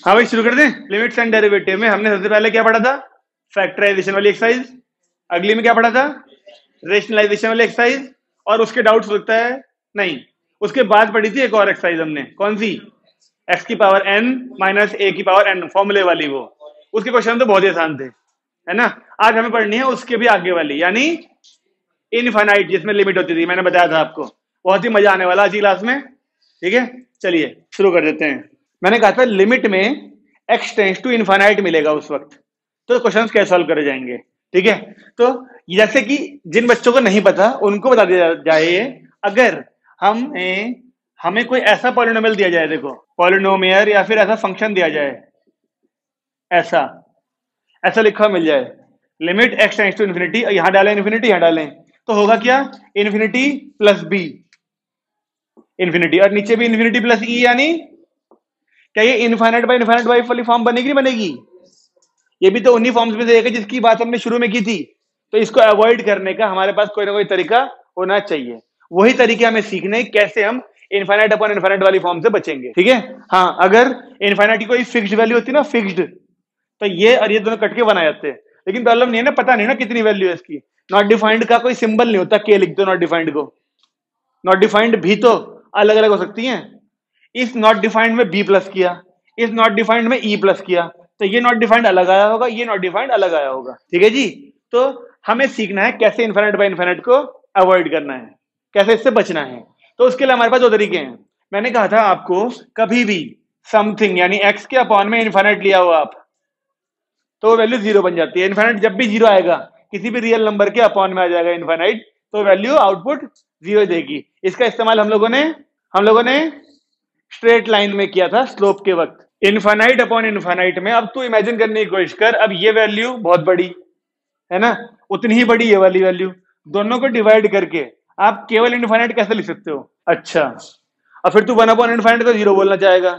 हाँ भाई शुरू कर दें। लिमिट्स एंड डेरिवेटिव में हमने सबसे पहले क्या पढ़ा था? फैक्टराइजेशन वाली एक्सरसाइज। अगली में क्या पढ़ा था? रेशनलाइजेशन वाली एक्सरसाइज। और उसके डाउट्स लगता है नहीं, उसके बाद पढ़ी थी एक और एक्सरसाइज हमने, कौन सी? एक्स की पावर एन माइनस ए की पावर एन, फॉर्मूले वाली वो। उसके क्वेश्चन तो बहुत ही आसान थे, है ना। आज हमें पढ़नी है उसके भी आगे वाली, यानी इनफाइनाइट, जिसमें लिमिट होती थी। मैंने बताया था आपको, बहुत ही मजा आने वाला आज की क्लास में। ठीक है, चलिए शुरू कर देते हैं। मैंने कहा था लिमिट में एक्स टेंस टू इनफाइनाइट मिलेगा उस वक्त, तो क्वेश्चंस कैसे सॉल्व करे जाएंगे। ठीक है, तो जैसे कि जिन बच्चों को नहीं पता उनको बता दिया जाए, अगर हमें कोई ऐसा पॉलिनोमियल दिया जाए, देखो पॉलिनोमियल या फिर ऐसा फंक्शन दिया जाए, ऐसा ऐसा लिखा मिल जाए, limit x tends to infinity, यहां डालें इन्फिनिटी, यहां डालें, तो होगा क्या? इन्फिनिटी प्लस बी इन्फिनिटी, और नीचे भी इन्फिनिटी प्लस ई, यानी क्या ये इनफाइनाइट बाय इनफाइनाइट वाली फॉर्म बनेगी नहीं बनेगी? ये भी तो उन्हीं फॉर्म्स में से एक है जिसकी बात हमने शुरू में की थी। तो इसको अवॉइड करने का हमारे पास कोई ना कोई तरीका होना चाहिए। वही तरीके हमें सीखने, कैसे हम इनफाइनाइट अपॉन इनफाइनाइट वाली फॉर्म से बचेंगे। ठीक है, हाँ, अगर इनफाइनाइट की कोई फिक्स्ड वैल्यू होती ना, फिक्स्ड, तो ये और ये दोनों कट के बनाए जाते हैं। लेकिन प्रॉब्लम नहीं है ना, पता नहीं ना कितनी वैल्यू है इसकी। नॉट डिफाइंड का कोई सिंबल नहीं होता, के लिख दो नॉट डिफाइंड को। नॉट डिफाइंड भी तो अलग अलग हो सकती हैं। इस नॉट डिफाइंड में बी प्लस किया, इस नॉट डिफाइंड में ई प्लस किया, तो ये नॉट डिफाइंड अलग आया होगा, ये नॉट डिफाइंड अलग आया होगा। ठीक है जी, तो हमें सीखना है कैसे इनफाइनाइट बाय इनफाइनाइट को अवॉइड करना है, कैसे इससे बचना है। तो उसके लिए हमारे पास दो तरीके हैं। मैंने कहा था आपको, कभी भी समथिंग यानी एक्स के अपॉन में इनफाइनाइट लिया हो आप, तो वैल्यू जीरो बन जाती है। इनफाइनाइट जब भी जीरो आएगा, किसी भी रियल नंबर के अपॉन में आ जाएगा इनफाइनाइट, तो वैल्यू आउटपुट जीरो देगी। इसका इस्तेमाल हम लोगों ने स्ट्रेट लाइन में किया था, स्लोप के वक्त। इनफाइनाइट अपॉन इनफाइनाइट में अब तू इमेजिन करने की कोशिश कर, अब ये वैल्यू बहुत बड़ी है ना, उतनी ही बड़ी ये वाली वैल्यू, दोनों को डिवाइड करके आप केवल इनफाइनाइट कैसे लिख सकते हो? अच्छा, और फिर तू वन अपॉन इनफाइनाइट को जीरो बोलना चाहेगा?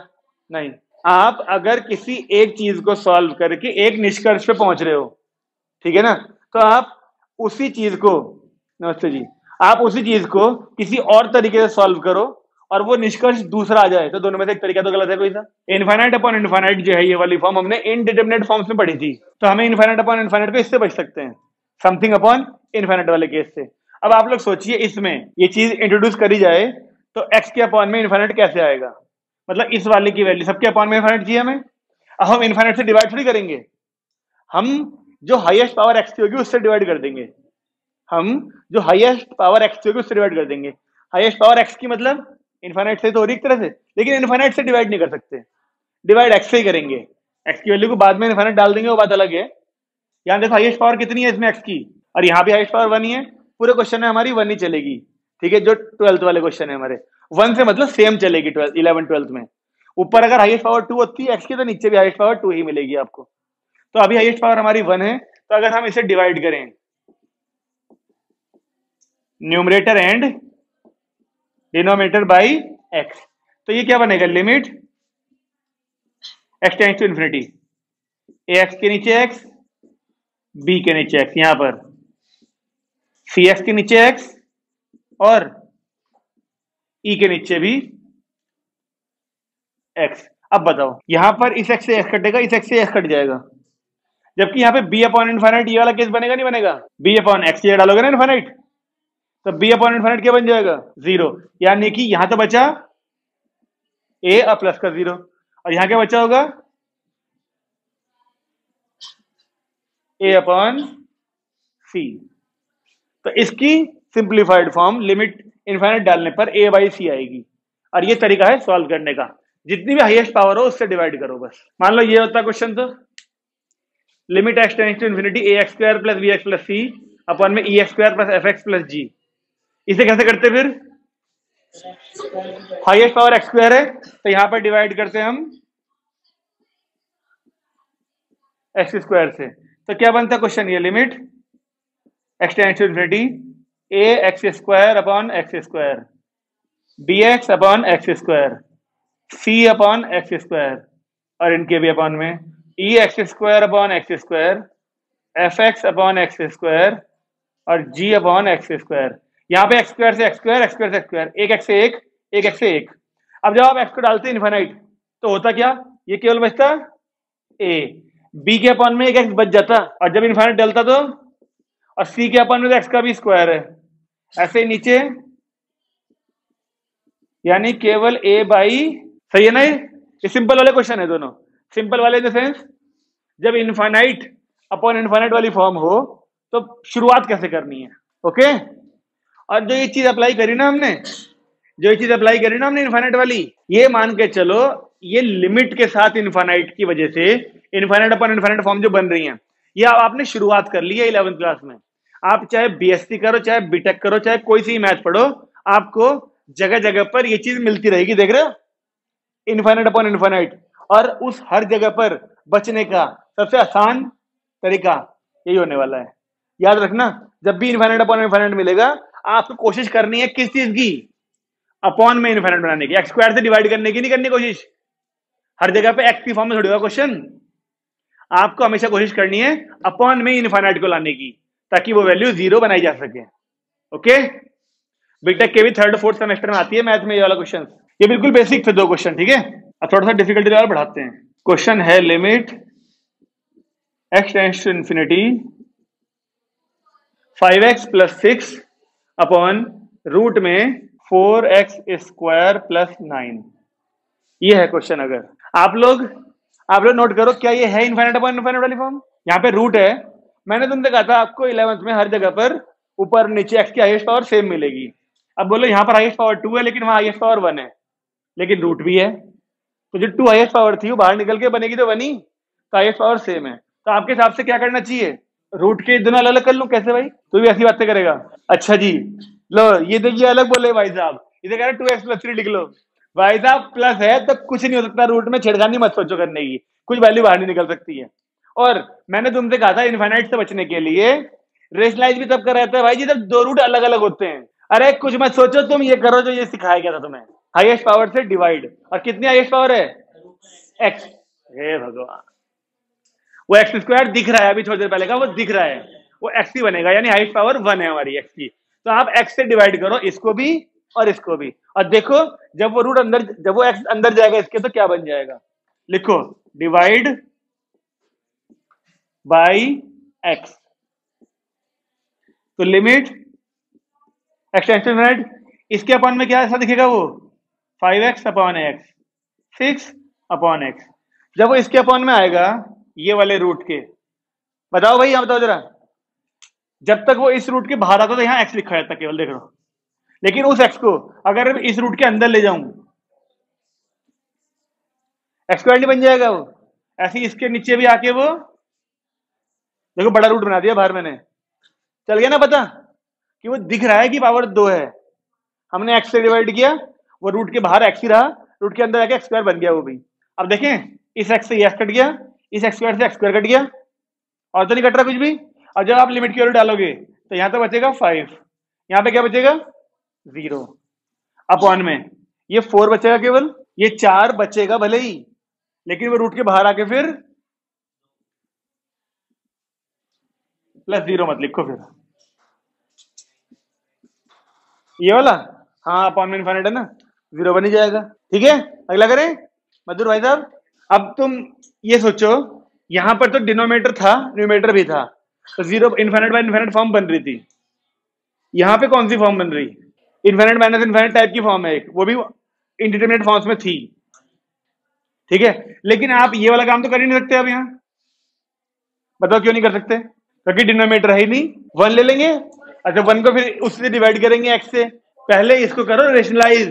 नहीं, आप अगर किसी एक चीज को सॉल्व करके एक निष्कर्ष पे पहुंच रहे हो, ठीक है ना, तो आप उसी चीज को, नमस्ते जी, आप उसी चीज को किसी और तरीके से सॉल्व करो और वो निष्कर्ष दूसरा आ जाए, तो दोनों में से एक तरीका तो गलत है कोई सा। इनफाइनाइट अपॉन इनफाइनाइट जो है, ये वाली फॉर्म हमने इनडिटरमिनेट फॉर्म्स में पढ़ी थी, तो हमें इनफाइनाइट अपॉन इनफाइनाइट को इससे बच सकते हैं, समथिंग अपॉन इनफाइनाइट वाले केस से। अब आप लोग सोचिए, इसमें ये चीज इंट्रोड्यूस करी जाए तो एक्स के अपॉन में इनफाइनाइट कैसे आएगा? मतलब इस वाले की वैल्यू सबके अपॉन में इनफाइनाइट चाहिए हमें। अब हम इनफाइनाइट से डिवाइड थोड़ी करेंगे, हम जो हाईएस्ट पावर एक्स की होगी उससे डिवाइड कर देंगे। हम जो हाईएस्ट पावर एक्स की होगी उससे डिवाइड कर देंगे। हाईएस्ट पावर एक्स की मतलब इनफाइनाइट से तो हो रही एक तरह से, लेकिन इनफाइनाइट से डिवाइड नहीं कर सकते, डिवाइड एक्स से ही करेंगे। एक्स की वैल्यू को बाद में इनफाइनाइट डाल देंगे, वो बात अलग है। यहाँ देखो हाईएस्ट पावर कितनी है इसमें एक्स की, और यहाँ भी हाईएस्ट पावर वन ही है। पूरे क्वेश्चन में हमारी वन ही चलेगी। ठीक है, जो 12th वाले क्वेश्चन है हमारे, वन से मतलब सेम चलेगी 11 12th में। ऊपर अगर हाईएस्ट पावर टू होती है एक्स की, तो नीचे भी हाईएस्ट पावर टू ही मिलेगी आपको। तो अभी हाईएस्ट पावर हमारी वन है, तो अगर हम इसे डिवाइड करें numerator and denominator by x, तो ये क्या बनेगा? Limit x tends to infinity, a x के नीचे एक्स, बी के नीचे एक्स, यहां पर सी एक्स के नीचे एक्स और ई के नीचे भी एक्स। अब बताओ, यहां पर इस एक्स से एक्स कटेगा, इस एक्स से एक्स कट जाएगा, जबकि यहाँ पे बी अपॉन इनफाइनाइट ये वाला केस बनेगा नहीं बनेगा? बी अपॉन एक्स ये डालोगे ना इनफाइनाइट, तो बी अपॉन इनफाइनाइट क्या बन जाएगा? जीरो। यानी कि यहां तो बचा ए और प्लस का जीरो, और यहां क्या बचा होगा? ए अपॉन सी। तो इसकी सिंप्लीफाइड फॉर्म लिमिट इनफाइनाइट डालने पर ए बाई सी आएगी, और ये तरीका है सॉल्व करने का। जितनी भी हाईएस्ट पावर हो उससे डिवाइड करो बस। मान लो ये होता क्वेश्चन, तो limit x tends to infinity a x square plus b x plus c upon में e x square plus f x plus g. इसे कैसे करते फिर? हाईएस्ट पावर एक्स स्क्वायर है, तो यहां पर डिवाइड करते हैं हम एक्स स्क्वायर से, तो क्या बनता क्वेश्चन? ये limit x tends to infinity a x square upon x square, b x upon x square, c upon x square, और इनके भी अपॉन में e x square upon x square, f x upon x square और g upon x square. यहाँ पे x square से x square, x square से x square, एक एक्स से एक, एक एक्स से एक। अब जब आप एक्स को डालते हैं इनफाइनाइट, तो होता क्या? ये केवल बचता ए, बी के अपॉन में एक एक्स बच जाता, और जब इनफाइनाइट डलता तो, और सी के अपॉन में तो एक्स का भी स्क्वायर है, ऐसे ही नीचे, यानी केवल ए बाई, सही है ना? ये सिंपल वाले क्वेश्चन है दोनों, सिंपल वाले इन द सेंस जब इनफाइनाइट अपॉन इनफाइनाइट वाली फॉर्म हो तो शुरुआत कैसे करनी है, ओके? और जो ये चीज अप्लाई करी ना हमने, इनफाइनाइट वाली, ये मान के चलो ये लिमिट के साथ इनफाइनाइट की वजह से इनफाइनाइट अपॉन इनफाइनाइट फॉर्म जो बन रही है, ये आपने शुरुआत कर ली है 11th क्लास में। आप चाहे बीएससी करो, चाहे बीटेक करो, चाहे कोई सी मैथ पढ़ो, आपको जगह जगह पर ये चीज मिलती रहेगी, देख रहे हो? इनफाइनाइट अपॉन इनफाइनाइट, और उस हर जगह पर बचने का सबसे आसान तरीका यही होने वाला है। याद रखना, जब भी इनफाइनाइट अपॉन इनफाइनाइट मिलेगा, आपको कोशिश करनी है किस चीज की? अपॉन में इनफाइनाइट बनाने की, एक्स स्क्वायर से डिवाइड करने की नहीं करनी कोशिश। हर जगह पे एक्स की फॉर्म में थोड़ी होगा क्वेश्चन, आपको हमेशा कोशिश करनी है अपॉन में इनफाइनाइट को लाने की, ताकि वो वैल्यू 0 बनाई जा सके, ओके? बीटेक के भी 3rd 4th सेमेस्टर में आती है मैथ में ये वाला क्वेश्चन। ये बिल्कुल बेसिक थे 2 क्वेश्चन, ठीक है? अब थोड़ा सा डिफिकल्टी लेवल बढ़ाते हैं। क्वेश्चन है limit x tends to infinity 5x + 6 upon root में 4x स्क्वायर + 9। ये है क्वेश्चन। अगर आप लोग नोट करो, क्या ये है इनफाइनाइट अपॉन इनफाइनाइट वाली फॉर्म? यहाँ पे रूट है, मैंने तुमसे कहा था आपको 11th में हर जगह पर ऊपर नीचे x की हाईएस्ट पावर सेम मिलेगी। अब बोलो यहाँ पर हाईएस्ट पावर 2 है, लेकिन वहां हाईएस्ट पावर 1 है, लेकिन रूट भी है, तो जो 2 हाईएस्ट पावर थी वो बाहर निकल के बनेगी तो 1 ही, तो हाईएस्ट पावर सेम है। तो आपके हिसाब से क्या करना चाहिए? रूट के दोनों अलग अलग कर लूं? कैसे भाई, तू भी ऐसी बातें करेगा? अच्छा जी, लो ये देखिए अलग बोले भाई साहब, इसे कह रहे 2x + 3 लिख लो। भाई साहब प्लस है तो कुछ नहीं हो सकता, रूट में छेड़खानी मत सोचो करने की, कुछ वैल्यू बाहर नहीं निकल सकती है। और मैंने तुमसे कहा था इनफाइनाइट से बचने के लिए रेशनलाइज भी तब कर रहता है भाई जी जब 2 रूट अलग अलग होते हैं। अरे कुछ मत सोचो, तुम ये करो जो ये सिखाया गया था तुम्हें, हाईएस्ट पावर से डिवाइड। और कितनी हाईएस्ट पावर है? एक्स। हे भगवान, वो एक्स स्क्वायर दिख रहा है, अभी थोड़ी देर पहले का वो दिख रहा है, वो एक्स ही बनेगा, यानी हाईएस्ट पावर 1 है हमारी एक्स की। तो आप एक्स से डिवाइड करो, इसको भी और इसको भी, और देखो जब वो रूट अंदर, जब वो एक्स अंदर जाएगा इसके तो क्या बन जाएगा? लिखो डिवाइड बाई एक्स। तो limit x tends to infinity, इसके अपॉन में क्या ऐसा दिखेगा? वो 5x upon x, 6 upon x। जब वो इसके अपॉन में आएगा ये वाले रूट के, बताओ भाई, यहां बताओ जरा, जब तक वो इस रूट के बाहर आता तो यहां x लिखा रहता केवल, देख लो, लेकिन उस x को अगर इस रूट के अंदर ले जाऊं एक्स स्क्वायर नहीं बन जाएगा वो? ऐसे ही इसके नीचे भी आके वो देखो बड़ा रूट बना दिया बाहर मैंने, चल गया ना पता कि वो दिख रहा है कि पावर 2 है, हमने x से डिवाइड किया, वो रूट के बाहर x ही रहा, रूट के अंदर आके x स्क्वायर बन गया वो भी। अब देखें, इस x से ये x कट गया, इस x स्क्वायर से x स्क्वायर कट गया, और तो नहीं कट रहा कुछ भी। और जब आप लिमिट की वैल्यू डालोगे तो यहां तो बचेगा 5, यहां पे क्या बचेगा? 0 अपॉन में ये 4 बचेगा केवल, ये 4 बचेगा भले ही, लेकिन वो रूट के बाहर आके फिर +0 मत लिखो, फिर ये वाला, हाँ अपॉन में इनफाइनाइट है ना, 0 बन ही जाएगा। ठीक है, अगला करें मधुर भाई साहब। अब तुम ये सोचो, यहां पर तो डिनोमिनेटर था, न्यूमरेटर भी था, तो 0 इनफाइनाइट बाय इनफाइनाइट फॉर्म बन रही थी। यहां पे कौन सी फॉर्म बन रही? इनफाइनाइट माइनस इनफाइनाइट टाइप की फॉर्म है एक, वो भी इंडिटरमिनेट फॉर्म्स में थी। ठीक है, लेकिन आप ये वाला काम तो कर ही नहीं सकते अब यहां, बताओ क्यों नहीं कर सकते? क्योंकि डिनोमिनेटर है ही नहीं, 1 ले लेंगे, अच्छा 1 को फिर उससे डिवाइड करेंगे x से। पहले इसको करो रेशनलाइज,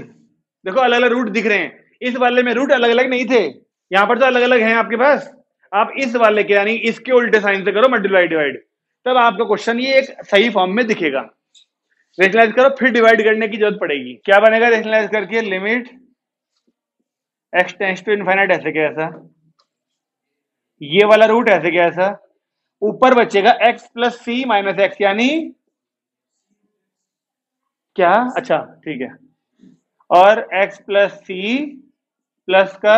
देखो अलग अलग रूट दिख रहे हैं, इस वाले में रूट अलग अलग नहीं थे, यहां पर तो अलग अलग हैं आपके पास। आप इस वाले के यानी इसके उल्टे साइन से करो मल्टीप्लाई डिवाइड, तब आपका क्वेश्चन ये एक सही फॉर्म में दिखेगा। रेशनलाइज करो फिर डिवाइड करने की जरूरत पड़ेगी। क्या बनेगा रेशनलाइज करके? Limit x tends to infinite ऐसे क्या ऐसा, ये वाला रूट ऐसे क्या ऐसा, ऊपर बचेगा x + c - x, यानी क्या? अच्छा ठीक है, और x + c प्लस का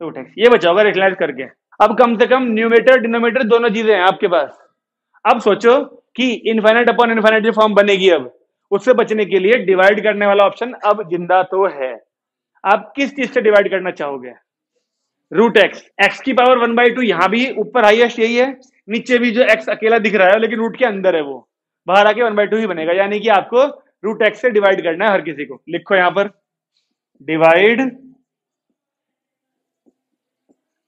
रूट x, ये बचा होगा रेशनलाइज करके। अब कम से कम न्यूमरेटर डिनोमिनेटर दोनों चीजें हैं आपके पास। अब सोचो कि इनफाइनाइट अपॉन इनफाइनाइट जो फॉर्म बनेगी अब, उससे बचने के लिए डिवाइड करने वाला ऑप्शन अब जिंदा तो है। आप किस चीज से डिवाइड करना चाहोगे? रूट एक्स की पावर 1/2 यहां भी ऊपर हाईएस्ट यही है, नीचे भी जो एक्स अकेला दिख रहा है लेकिन रूट के अंदर है, वो बाहर आके 1/2 ही बनेगा, यानी कि आपको रूट एक्स से डिवाइड करना है हर किसी को। लिखो यहां पर डिवाइड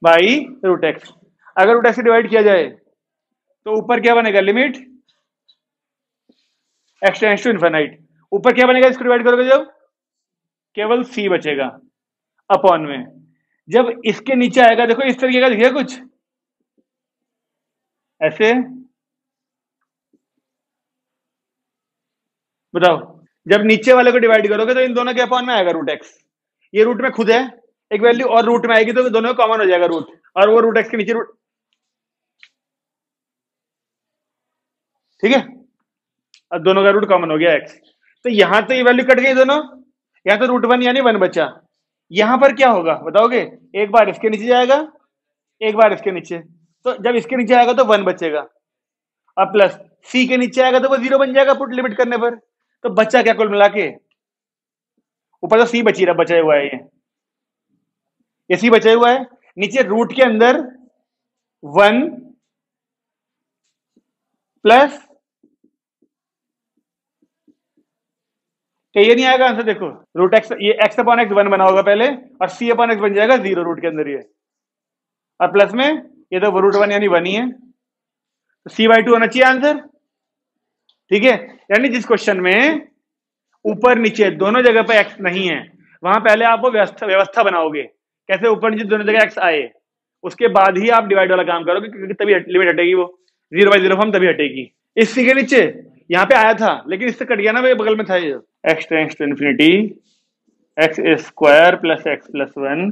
बाई रूट एक्स। अगर रूट एक्स से डिवाइड किया जाए तो ऊपर क्या बनेगा, limit x tends to infinite. ऊपर क्या बनेगा इसको डिवाइड करोगे जब, केवल सी बचेगा अपॉन में। जब इसके नीचे आएगा देखो इस तरीके का दिखेगा कुछ ऐसे, बताओ जब नीचे वाले को डिवाइड करोगे तो इन दोनों के अपॉन में आएगा रूट एक्स। ये रूट में खुद है एक वैल्यू और रूट में आएगी तो दोनों कॉमन हो जाएगा रूट, और वो रूट एक्स के नीचे रूट, ठीक है। अब दोनों का रूट कॉमन हो गया एक्स, तो यहां तो ये वैल्यू कट गई दोनों, यहां तो रूट 1 यानी 1 बचा। यहां पर क्या होगा बताओगे, एक बार इसके नीचे जाएगा एक बार इसके नीचे, तो जब इसके नीचे आएगा तो 1 बचेगा, अब प्लस सी के नीचे आएगा तो वो 0 बन जाएगा पुट लिमिट करने पर। तो बच्चा क्या कुल मिला के, ऊपर तो सी बची रहा, बचा हुआ है ये सी बचा हुआ है, नीचे रूट के अंदर 1 प्लस, तो ये नहीं आएगा आंसर, देखो रूट एक्स, ये एक्स अपॉन एक्स 1 बना होगा पहले और सी अपॉन एक्स बन जाएगा 0 रूट के अंदर ये, और प्लस में ये तो रूट 1 यानी 1 ही है, तो c/2 होना चाहिए आंसर, ठीक है। यानी जिस क्वेश्चन में ऊपर नीचे दोनों जगह पर एक्स नहीं है वहां पहले आप वो व्यवस्था बनाओगे, कैसे ऊपर नीचे दोनों जगह एक्स आए, उसके बाद ही आप डिवाइड वाला काम करोगे, क्योंकि तभी लिमिट हटेगी, वो 0/0 फॉर्म तभी हटेगी। इस सी के नीचे यहाँ पे आया था लेकिन इससे कट गया ना, वो बगल में था ये, x tends to infinity x square plus x plus 1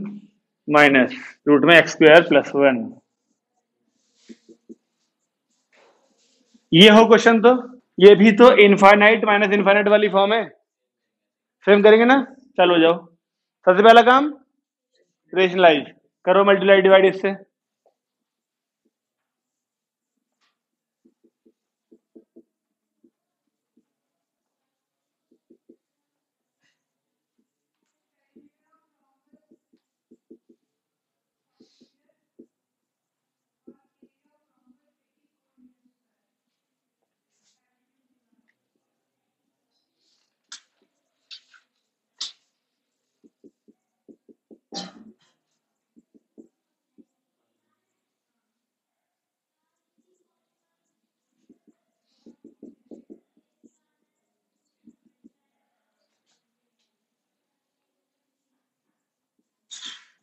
minus root में एक्स स्क्वायर प्लस 1। ये हो क्वेश्चन, तो ये भी तो इनफाइनाइट माइनस इनफाइनाइट वाली फॉर्म है, सेम करेंगे ना। चलो जाओ, सबसे पहला काम रेशनलाइज करो, मल्टीप्लाई डिवाइड इससे,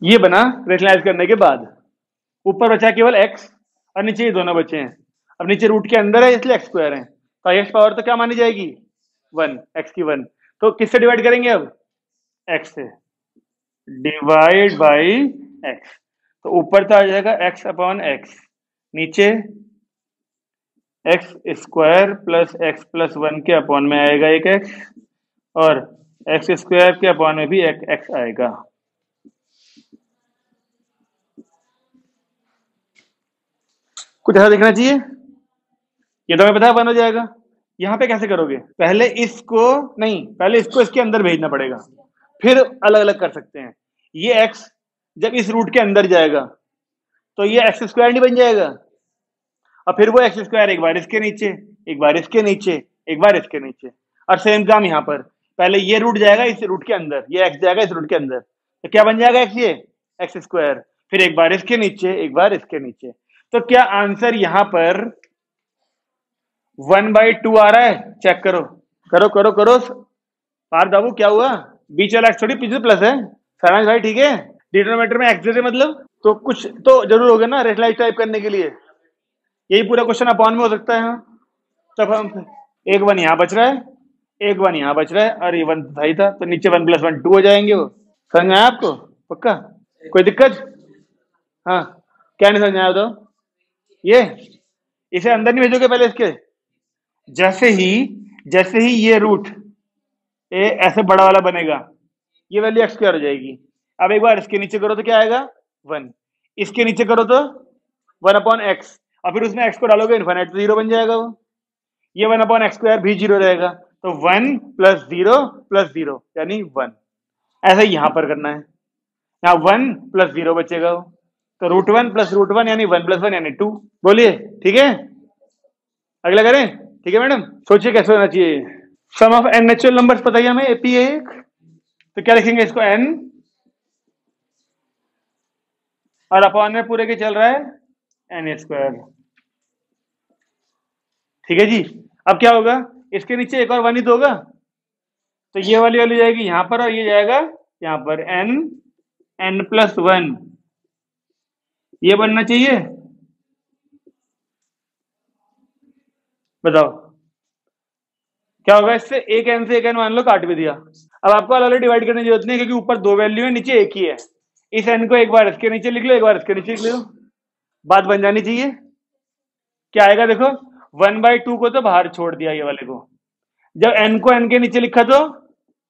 ये बना रेशनलाइज करने के बाद, ऊपर बचा केवल एक्स और नीचे ये दोनों बचे हैं, अब नीचे रूट के अंदर है इसलिए एक्स स्क्वायर है, तो एक्स पावर तो क्या मानी जाएगी 1, एक्स की 1, तो किससे डिवाइड करेंगे अब, एक्स से, डिवाइड बाई एक्स, तो ऊपर तो आ जाएगा एक्स अपॉन एक्स, नीचे x square plus x plus 1 के अपॉन में आएगा एक एक्स, और एक्स स्क्वायर के अपॉन में भी एक एक्स आएगा। कुछ ऐसा दिखना चाहिए, ये तो हमें पता है 1 हो जाएगा। यहां पे कैसे करोगे, पहले इसको नहीं, पहले इसको इसके अंदर भेजना पड़ेगा, फिर अलग अलग कर सकते हैं। ये एक्स जब इस रूट के अंदर जाएगा तो ये एक्स स्क्वायर नहीं बन जाएगा, और फिर वो एक्स स्क्वायर एक बार इसके नीचे एक बार इसके नीचे एक बार इसके नीचे, और सेम काम यहाँ पर, पहले ये रूट जाएगा इस रूट के अंदर, ये एक्स जाएगा इस रूट के अंदर, तो क्या बन जाएगा एक्स, ये एक्स स्क्वायर, फिर एक बार इसके नीचे एक बार इसके नीचे। तो क्या आंसर यहां पर 1/2 आ रहा है, चेक करो करो करो करो पार दाबू, क्या हुआ, बीच वाला एक्स थोड़ी पीछे प्लस है, समझ भाई, ठीक है। डिनोमिनेटर में एक्स दे मतलब तो कुछ तो जरूर होगा ना रेशनलाइज टाइप करने के लिए, यही पूरा क्वेश्चन अपॉन में हो सकता है। हाँ, तब हम एक 1 यहाँ बच रहा है, एक 1 यहाँ बच रहा है, और ये 1 सही था, तो नीचे 1 + 1 2 हो जाएंगे, वो समझ में आया आपको, पक्का कोई दिक्कत, हाँ क्या नहीं समझ में आया तो ये, इसे अंदर नहीं भेजोगे पहले इसके, जैसे ही ये रूट ए ऐसे बड़ा वाला बनेगा, ये वैल्यू एक्स स्क्वायर हो जाएगी। अब एक बार इसके नीचे करो तो क्या आएगा 1, इसके नीचे करो तो 1/x, और फिर उसमें x को डालोगे इनफाइनाइट तो 0 बन जाएगा, वो ये 1/x² भी 0 रहेगा, तो 1 + 0 + 0 यानी 1। ऐसा ही यहां पर करना है, यहाँ 1 + 0 बचेगा वो, तो √1 प्लस √1 यानी 1 प्लस 1 यानी 2। बोलिए ठीक है, अगला करें। ठीक है मैडम, सोचिए कैसे होना चाहिए। सम ऑफ n नेचुरल नंबर्स बताइए हमें, एपी है एक, तो क्या लिखेंगे इसको, n, और अपॉन में पूरे के चल रहा है n²। ठीक है जी। अब क्या होगा, इसके नीचे एक और 1 ही तो होगा, तो ये वाली वैल्यू जाएगी यहां पर और ये जाएगा यहां पर, n+1 ये बनना चाहिए। बताओ क्या होगा इससे, एक n से एक n मान लो काट भी दिया। अब आपको अलग अलग डिवाइड करने की जरूरत नहीं है, क्योंकि ऊपर 2 वैल्यू है, नीचे एक ही है। इस n को एक बार इसके नीचे लिख लो, एक बार इसके नीचे लिख लो, बात बन जानी चाहिए। क्या आएगा देखो, 1/2 को तो बाहर छोड़ दिया ये वाले को, जब n को n के नीचे लिखा तो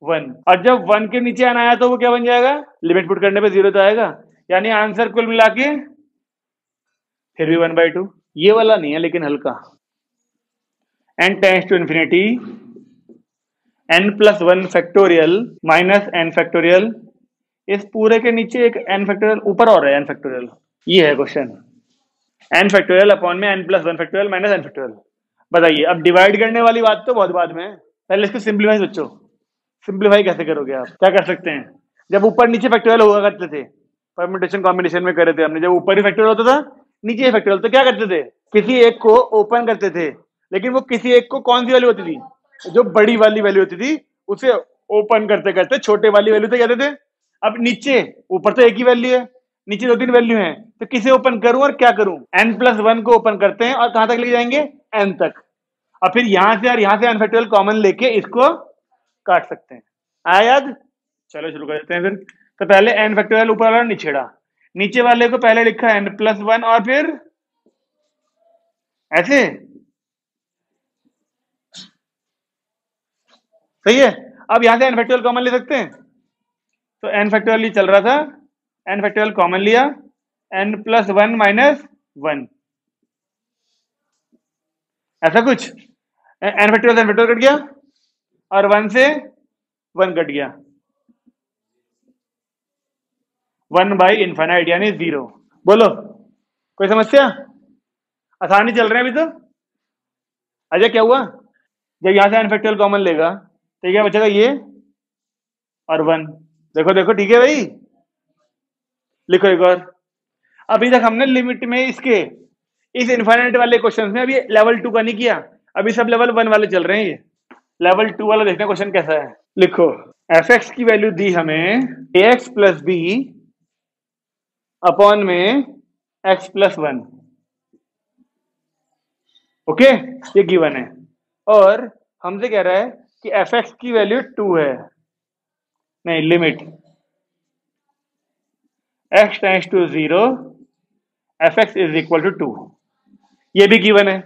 1, और जब 1 के नीचे n आया तो वो क्या बन जाएगा, लिमिट पुट करने पे 0 तो आएगा, यानी आंसर कुल मिला के फिर भी 1/2। ये वाला नहीं है लेकिन हल्का, n tends to infinity n+1 factorial minus n factorial, इस पूरे के नीचे एक n फैक्टोरियल ऊपर और है n फैक्टोरियल। ये है क्वेश्चन, n फैक्टोरियल अपॉन में n+1 factorial minus n factorial. बताइए, अब डिवाइड करने वाली बात तो बहुत बाद में है, पहले इसको सिंप्लीफाई सोचो। सिंप्लीफाई कैसे करोगे आप, क्या कर सकते हैं, जब ऊपर नीचे फैक्टोरियल हुआ करते थे, परम्यूटेशन कॉम्बिनेशन में करे थे हमने, जब ऊपर ही फैक्टोरियल होता था नीचे फैक्टोरियल, तो क्या करते थे, किसी एक को ओपन करते थे, लेकिन वो किसी एक को कौन सी वैल्यू होती थी, जो बड़ी वाली वैल्यू होती थी उसे ओपन करते करते छोटे वाली वैल्यू तक जाते थे। अब नीचे, ऊपर तो एक ही वैल्यू है, नीचे 2-3 वैल्यू है, तो किसे ओपन करूं और क्या करूं, n+1 को ओपन करते हैं और कहां तक ले जाएंगे, n तक, और फिर यहां से और यहां से n फैक्टोरियल कॉमन लेके इसको काट सकते हैं। आया याद, चलो शुरू कर देते हैं फिर। तो पहले n फैक्टोरियल ऊपर वाला निछेड़ा, नीचे वाले को पहले लिखा n+1 और फिर ऐसे, सही है। अब यहां से n फैक्टोरियल कॉमन ले सकते हैं, तो n फैक्टोरियल चल रहा था, n फैक्टोरियल कॉमन लिया, n+1 - 1, ऐसा कुछ, n फैक्टोरियल कट गया और 1 से 1 कट गया, 1/∞ यानी 0। बोलो कोई समस्या, आसानी चल रहे हैं अभी तो। अजय क्या हुआ, जब यहां से n फैक्टोरियल कॉमन लेगा तो क्या बचेगा, ये और 1। देखो देखो ठीक है भाई, लिखो एक और। अभी तक हमने लिमिट में इसके इस इनफाइनाइट वाले क्वेश्चंस में अभी लेवल 2 का नहीं किया, अभी सब लेवल 1 वाले चल रहे हैं। ये लेवल 2 वाला देखते हैं क्वेश्चन कैसा है। लिखो, f(x) की वैल्यू दी हमें ax + b अपॉन में x+1, ओके, ये गिवन है, और हमसे कह रहा है कि f(x) की वैल्यू 2 है, नहीं, limit x tends to 0 f(x) = 2, ये भी गिवन है,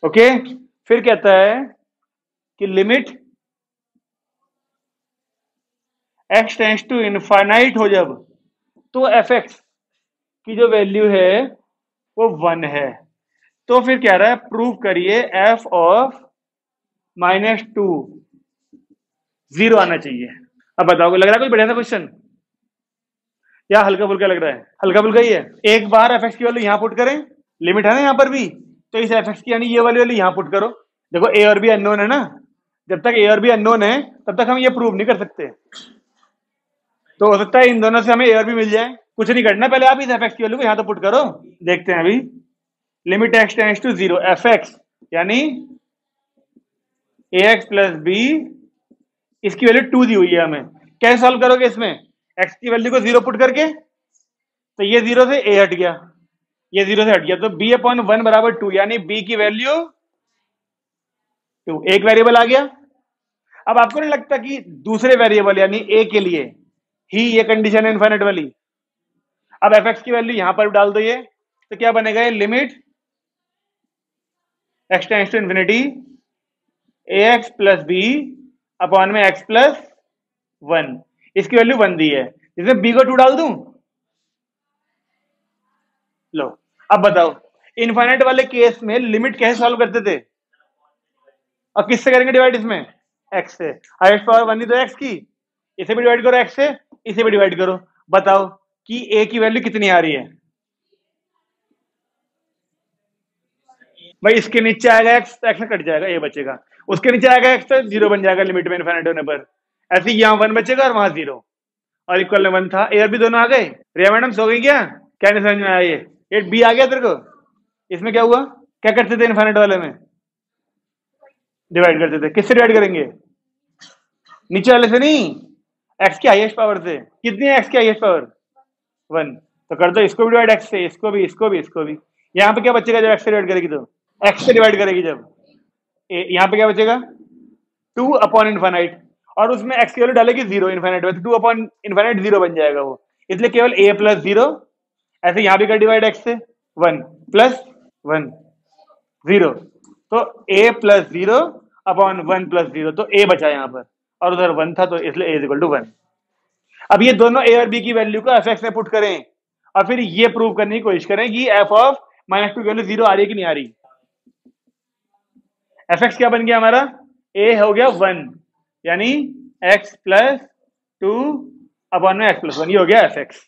ओके। फिर कहता है कि limit x tends to infinite हो जब, तो f(x) की जो वैल्यू है वो 1 है, तो फिर कह रहा है प्रूव करिए f ऑफ -2 0 आना चाहिए। अब बताओ, लग रहा है कोई बढ़िया सा क्वेश्चन या हल्का फुल्का लग रहा है, हल्का फुल्का ही है। एक बार f(x) की वैल्यू यहां पुट करें, लिमिट है ना यहां पर भी, तो इस f(x) की यानी ये वाली वैल्यू यहां पुट करो। देखो a और b अननोन है ना, जब तक a और b अननोन है तब तक हम ये प्रूव नहीं कर सकते, तो हो सकता है इन दोनों से हमें a और b मिल जाए। कुछ नहीं करना, पहले आप इस f(x) की वैल्यू को यहां तो पुट करो, देखते हैं अभी। Limit x tends to 0 f(x) यानी ax + b, इसकी वैल्यू 2 दी हुई है हमें, कैसे सॉल्व करोगे इसमें, x की वैल्यू को 0 पुट करके, तो ये 0 से a हट गया, ये 0 से हट गया, तो b/1 = 2, यानी b की वैल्यू 2, एक वेरिएबल आ गया। अब आपको नहीं लगता कि दूसरे वेरिएबल यानी a के लिए ही ये कंडीशन है इनफाइनाइट वाली। अब f(x) की वैल्यू यहां पर डाल दो, ये तो क्या बनेगा, ये limit x tends to infinity ax + b upon में x+1, इसकी वैल्यू 1 दी है, इसमें b को 2 डाल दूं। लो अब बताओ, इनफाइनाइट वाले केस में लिमिट कैसे सॉल्व करते थे, और किससे करेंगे डिवाइड, इसमें x से, हाईएस्ट पावर 1 ही तो x की, इसे भी डिवाइड करो x से, इसे भी डिवाइड करो, बताओ कि ए की वैल्यू कितनी आ रही है। भाई इसके नीचे आएगा एक्स, एक्स में कट जाएगा, ए बचेगा। उसके नीचे आएगा एक्स तो जीरो बन जाएगा लिमिट में इनफाइनाइट होने पर। ऐसे ही यहाँ वन बचेगा और वहां जीरो, और इक्वल में वन था। ए और बी दोनों आ गए। रिया मैडम सो गई क्या? क्या नहीं समझ में आया ये बी आ गया तेरे को? इसमें क्या हुआ? क्या करते थे इनफाइनाइट वाले में? डिवाइड करते थे। किससे डिवाइड करेंगे? नीचे वाले से नहीं, एक्स की हाईएस्ट पावर से। कितनी है एक्स की हाईएस्ट पावर? वन। तो कर दो इसको भी डिवाइड एक्स से, इसको भी, इसको भी, इसको भी। यहाँ पे क्या बचेगा जब एक्स से डिवाइड करेगी? तो एक्स से डिवाइड करेगी जब, यहाँ पे क्या बचेगा? टू अपॉन इनफाइनाइट, और उसमें एक्स की वैल्यू डालेगी जीरो इनफाइनाइट में, तो टू अपॉन इनफाइनाइट जीरो बन जाएगा वो, इसलिए केवल ए प्लस जीरो। ऐसे यहाँ भी कर डिवाइड एक्स से, वन प्लस वन जीरो, तो a plus zero upon one plus zero, तो ए बचा यहाँ पर, और उधर वन था तो इसलिए ए इज इक्वल टू वन। अब ये दोनों ए और बी की वैल्यू को एफ एक्स में पुट करें और फिर ये प्रूव करने की कोशिश करें कि एफ ऑफ माइनस टू की वैल्यू जीरो आ रही है कि नहीं आ रही। एफ एक्स क्या बन गया हमारा? ए हो गया वन, यानी एक्स प्लस टू अपॉन में एक्स प्लस वन, ये हो गया एफ एक्स।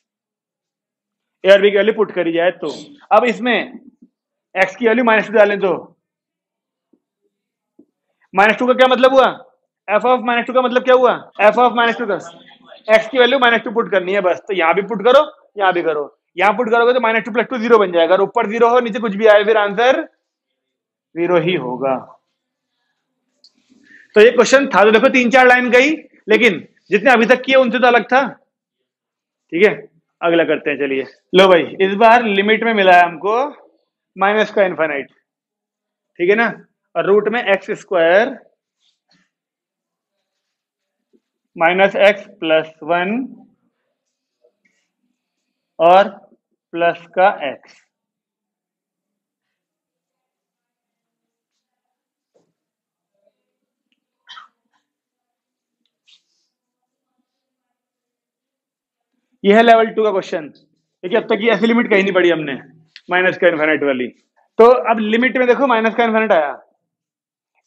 ए और बी की वैल्यू पुट करी जाए तो अब इसमें एक्स की वैल्यू माइनस टू डालें तो माइनस टू का क्या मतलब हुआ? एफ ऑफ माइनस टू का मतलब क्या हुआ? एफ ऑफ माइनस टू का एक्स की वैल्यू माइनस टू पुट करनी है बस। तो यहां भी पुट करो, यहां भी करो। यहां पुट करोगे तो minus two plus two zero बन जाएगा, और ऊपर जीरो हो नीचे कुछ भी आए फिर आंसर जीरो ही होगा। तो ये क्वेश्चन था तो देखो तीन चार लाइन गई, लेकिन जितने अभी तक किए उनसे तो अलग था। ठीक है, अगला करते हैं। चलिए लो भाई, इस बार लिमिट में मिला है हमको माइनस का इनफाइनाइट, ठीक है ना, और रूट में x square minus x plus one और प्लस का एक्स। यह है लेवल टू का क्वेश्चन। देखिए अब तक ये ऐसी लिमिट कहीं नहीं पड़ी हमने माइनस का इनफाइनाइट वाली। तो अब लिमिट में देखो माइनस का इनफाइनाइट आया,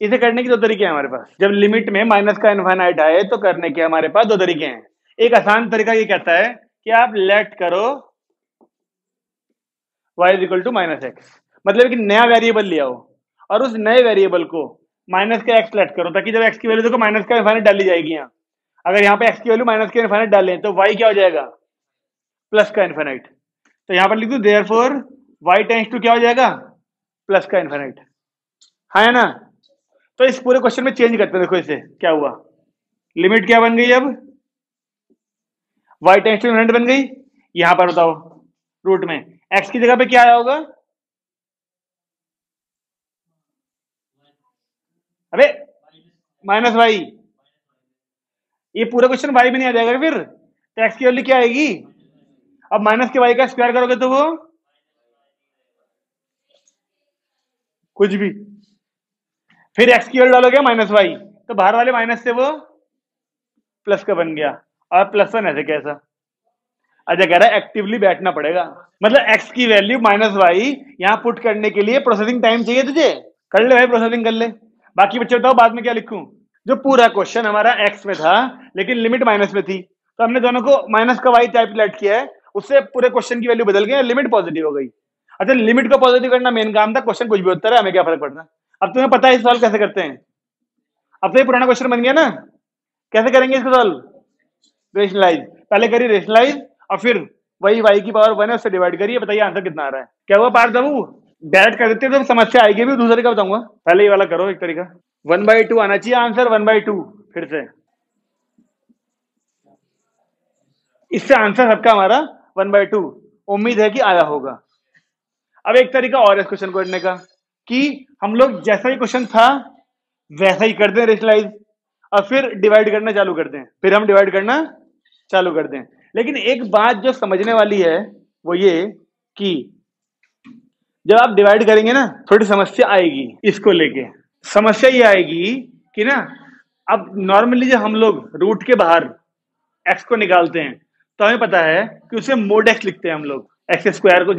इसे करने की दो तरीके हैं हमारे पास। जब लिमिट में माइनस का इनफाइनाइट आए तो करने के हमारे पास दो तरीके हैं। एक आसान तरीका ये कहता है कि आप लेट करो y is equal to minus x, मतलब कि नया वेरिएबल ले आओ और उस नए वेरिएबल को माइनस का एक्स लेट करो, ताकि जब एक्स की वैल्यू देखो माइनस का इनफाइनाइट डाली जाएगी। यहाँ अगर यहाँ पे एक्स की वैल्यू माइनस का इनफाइनाइट डालें तो y क्या हो जाएगा? प्लस का इनफाइनाइट। तो यहाँ पर लिख दू देयरफॉर y टेंड्स टू क्या हो जाएगा? प्लस का इनफाइनाइट। हाँ है ना? तो इस पूरे क्वेश्चन में चेंज करते हैं। देखो इसे क्या हुआ, लिमिट क्या बन गई अब? y टेंड्स टू इनफाइनाइट बन गई। यहां पर बताओ रूट में x की जगह पे क्या आया होगा? अबे माइनस वाई। ये पूरा क्वेश्चन y में नहीं आ जाएगा फिर, तो x की वैल्यू क्या आएगी? अब माइनस के y का स्क्वायर करोगे तो वो कुछ भी, फिर x की वैल्यू डालोगे माइनस वाई, तो बाहर वाले माइनस से वो प्लस का बन गया, और प्लस वन ऐसे कैसा? अच्छा कह रहा है एक्टिवली बैठना पड़ेगा, मतलब x की वैल्यू माइनस वाई यहाँ पुट करने के लिए प्रोसेसिंग टाइम चाहिए तुझे। कर ले भाई, प्रोसेसिंग कर ले। बाकी बच्चे बताओ बाद में क्या लिखूं? जो पूरा क्वेश्चन हमारा x में था लेकिन लिमिट माइनस में थी, तो हमने दोनों को माइनस का y टाइप लेट किया है, उससे पूरे क्वेश्चन की वैल्यू बदल गई, लिमिट पॉजिटिव हो गई। अच्छा लिमिट को पॉजिटिव करना मेन काम था, क्वेश्चन कुछ भी होता है, हमें क्या फर्क पड़ता है। अब तुम्हें पता है सॉल्व कैसे करते हैं? अब तो ये पुराना क्वेश्चन बन गया ना, कैसे करेंगे इसको सॉल्व? रेशनलाइज, पहले करिए रेशनलाइज और फिर वही y की पावर वन है उससे डिवाइड करिए, बताइए आंसर कितना आ रहा है। क्या हुआ पार्थ बाबू? डायरेक्ट कर देते तो समस्या आएगी भी, दूसरे का बताऊंगा। पहले ये वाला करो एक तरीका, 1/2 आना चाहिए आंसर, 1/2 फिर से, इससे आंसर सबका हमारा 1/2 उम्मीद है कि आया होगा। अब एक तरीका और है इस क्वेश्चन को करने का, कि हम लोग जैसा ही क्वेश्चन था वैसा ही कर दें रेशनलाइज, और फिर डिवाइड करना चालू कर दें, फिर हम डिवाइड करना चालू कर दें। लेकिन एक बात जो समझने वाली है वो ये कि जब आप डिवाइड करेंगे ना थोड़ी समस्या आएगी इसको लेके। समस्या ये आएगी कि ना, अब नॉर्मली जब हम लोग रूट के बाहर एक्स को निकालते हैं तो हमें पता है कि उसे मोड एक्स लिखते हैं हम लोग, एक्स स्क्वायर को।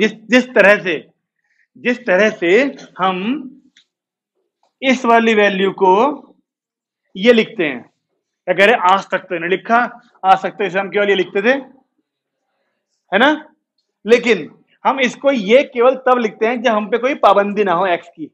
जिस तरह से हम इस वाली वैल्यू को ये लिखते हैं, क्या कह रहे आज तक तो नहीं लिखा, आज तक तो इसे हम केवल ये लिखते थे है ना। लेकिन हम इसको ये केवल तब लिखते हैं जब हम पे कोई पाबंदी ना हो एक्स की,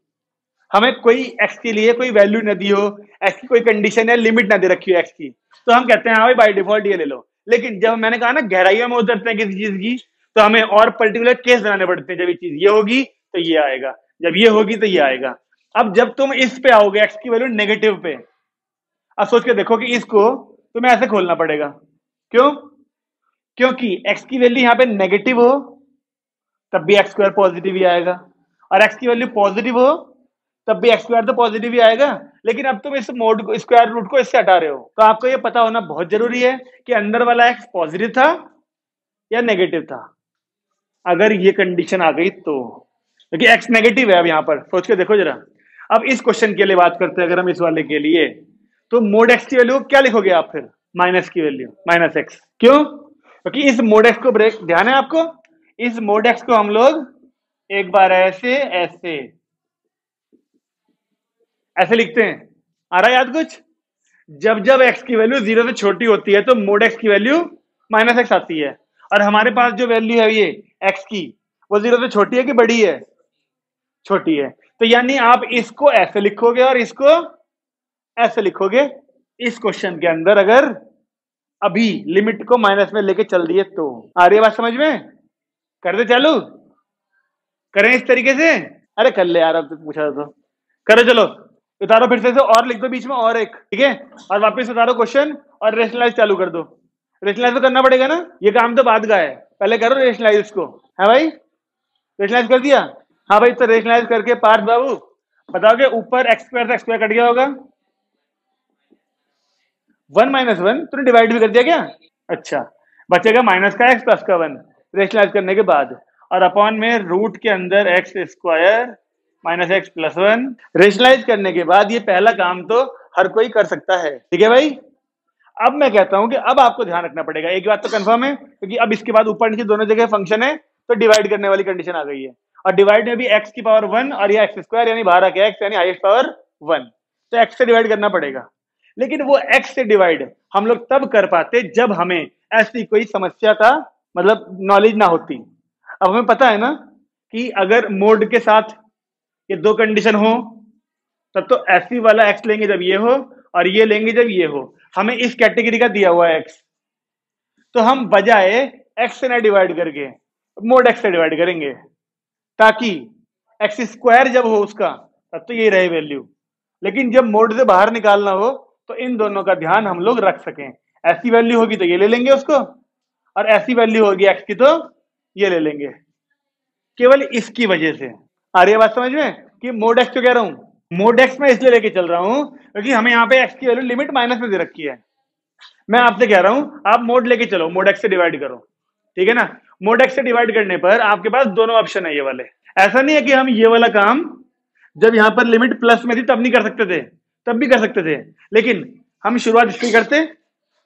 हमें कोई एक्स के लिए कोई वैल्यू न दी हो, एक्स की कोई कंडीशन या लिमिट ना दे रखी हो एक्स की, तो हम कहते हैं हाँ भाई बाय डिफॉल्ट ये ले लो। लेकिन जब मैंने कहा ना गहराइयों में उतरते हैं किसी चीज की, तो हमें और पर्टिकुलर केस बनाने पड़ते हैं। जब ये चीज ये होगी तो ये आएगा, जब ये होगी तो ये आएगा। अब जब तुम इस पे आओगे एक्स की वैल्यू नेगेटिव पे, अब सोच के देखो कि इसको तुम्हें ऐसे खोलना पड़ेगा। क्यों? क्योंकि एक्स की वैल्यू यहाँ पे नेगेटिव हो तब भी एक्स स्क्वायर पॉजिटिव ही आएगा, और एक्स की वैल्यू पॉजिटिव हो तब भी एक्स स्क्वायर तो पॉजिटिव ही आएगा। लेकिन अब तुम इस मोड को, स्क्वायर रूट को इससे हटा रहे हो, तो आपको ये पता होना बहुत जरूरी है कि अंदर वाला एक्स पॉजिटिव था या नेगेटिव था। अगर ये कंडीशन आ गई तो, क्योंकि एक्स नेगेटिव है, अब यहां पर सोच के देखो जरा। अब इस क्वेश्चन के लिए बात करते हैं, अगर हम इस वाले के लिए, तो मोड एक्स की वैल्यू क्या लिखोगे आप फिर? माइनस की वैल्यू, माइनस एक्स। क्यों? क्योंकि इस मोड एक्स को ब्रेक, ध्यान है आपको, इस मोड एक्स को हम लोग एक बार ऐसे ऐसे ऐसे लिखते हैं। आ रहा है याद कुछ? जब जब एक्स की वैल्यू 0 से छोटी होती है तो मोड एक्स की वैल्यू माइनस एक्स आती है, और हमारे पास जो वैल्यू है ये एक्स की, वो 0 से छोटी है कि बड़ी है? छोटी है। तो यानी आप इसको ऐसे लिखोगे और इसको ऐसे लिखोगे इस क्वेश्चन के अंदर, अगर अभी लिमिट को माइनस में लेके चल दिए तो। आ रही है बात समझ में? कर दे चालू, करें इस तरीके से? अरे कर ले यार, अब तो पूछा था तो करो। चलो उतारो फिर से और लिख दो बीच में और एक, ठीक है, और वापस उतारो क्वेश्चन और रेशनलाइज चालू कर दो। रेशनलाइज तो करना पड़ेगा ना, ये काम तो बाद का है, पहले करो रेशनलाइज इसको। है भाई? रेशनलाइज कर दिया? हाँ भाई, तो रेशनलाइज करके पार्थ बाबू बताओगे ऊपर एक्स स्क्वायर से एक्स स्क्वायर कट गया होगा, 1 - 1 तूने डिवाइड भी कर दिया क्या? अच्छा, बचेगा माइनस का एक्स प्लस का 1 रेशनलाइज करने के बाद, और अपॉन में रूट के अंदर x square minus x plus 1 rationalise करने के बाद। ये पहला काम तो हर कोई कर सकता है, ठीक है भाई। अब मैं कहता हूं कि अब आपको ध्यान रखना पड़ेगा, एक बात तो कंफर्म है, क्योंकि अब इसके बाद ऊपर नीचे दोनों जगह फंक्शन है, तो डिवाइड करने वाली कंडीशन आ गई है, और डिवाइड में भी एक्स की पावर 1 और ये एक्स स्क्वायर यानी बाहर आके एक्स यानी हाईएस्ट पावर 1, तो एक्स से डिवाइड करना पड़ेगा। लेकिन वो एक्स से डिवाइड हम लोग तब कर पाते जब हमें ऐसी कोई समस्या का मतलब नॉलेज ना होती। अब हमें पता है ना कि अगर मोड के साथ ये दो कंडीशन हो तब तो ऐसी वाला एक्स लेंगे जब ये हो, और ये लेंगे जब ये हो। हमें इस कैटेगरी का दिया हुआ है एक्स, तो हम बजाय एक्स से ना डिवाइड करके मोड एक्स से डिवाइड करेंगे, ताकि एक्स स्क्वायर जब हो उसका तब तो ये रहे वैल्यू, लेकिन जब मोड से बाहर निकालना हो तो इन दोनों का ध्यान हम लोग रख सकें। ऐसी वैल्यू होगी तो ये ले लेंगे उसको, और ऐसी वैल्यू होगी एक्स की तो ये ले लेंगे, केवल इसकी वजह से। आ रही है बात समझ में कि मोड एक्स क्यों कह रहा हूं? मोड एक्स में इसलिए लेके चल रहा हूं क्योंकि हमें यहाँ पे एक्स की वैल्यू लिमिट माइनस में दे रखी है। मैं आपसे कह रहा हूं आप मोड लेके चलो, मोड एक्स से डिवाइड करो, ठीक है ना। मोड एक्स से डिवाइड करने पर आपके पास दोनों ऑप्शन है ये वाले। ऐसा नहीं है कि हम ये वाला काम जब यहां पर लिमिट प्लस में थी तब नहीं कर सकते थे, तब भी कर सकते थे, लेकिन हम शुरुआत इससे करते,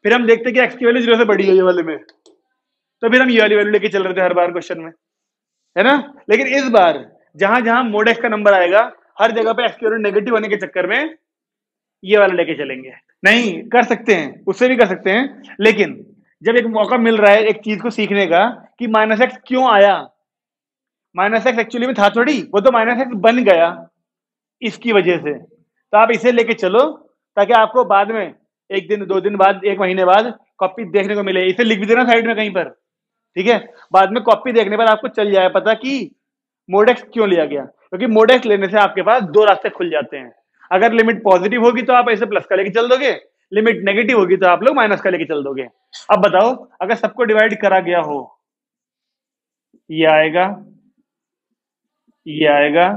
फिर हम देखते कि एक्स की वैल्यू 0 से बड़ी है ये वाले में, तो फिर हम ये वाली वैल्यू लेके चल रहे थे हर बार क्वेश्चन में, है ना। लेकिन इस बार जहां जहां मोड एक्स का नंबर आएगा हर जगह पे एक्स की वैल्यू नेगेटिव होने के चक्कर में ये वाला लेके चलेंगे। नहीं कर सकते हैं, उससे भी कर सकते हैं, लेकिन जब एक मौका मिल रहा है एक चीज को सीखने का कि माइनस एक्स क्यों आया, माइनस एक्स एक्चुअली में था थोड़ी, वो तो माइनस एक्स बन गया इसकी वजह से, तो आप इसे लेके चलो ताकि आपको बाद में एक दिन, 2 दिन बाद, 1 महीने बाद कॉपी देखने को मिले। इसे लिख भी देना साइड में कहीं पर, ठीक है, बाद में कॉपी देखने पर आपको चल जाए पता कि मोडेक्स क्यों लिया गया। क्योंकि मोडेक्स लेने से आपके पास दो रास्ते खुल जाते हैं। अगर लिमिट पॉजिटिव होगी तो आप ऐसे प्लस का लेके चल दोगे, लिमिट नेगेटिव होगी तो आप लोग माइनस का लेके चल दोगे। अब बताओ अगर सबको डिवाइड करा गया हो, ये आएगा, ये आएगा,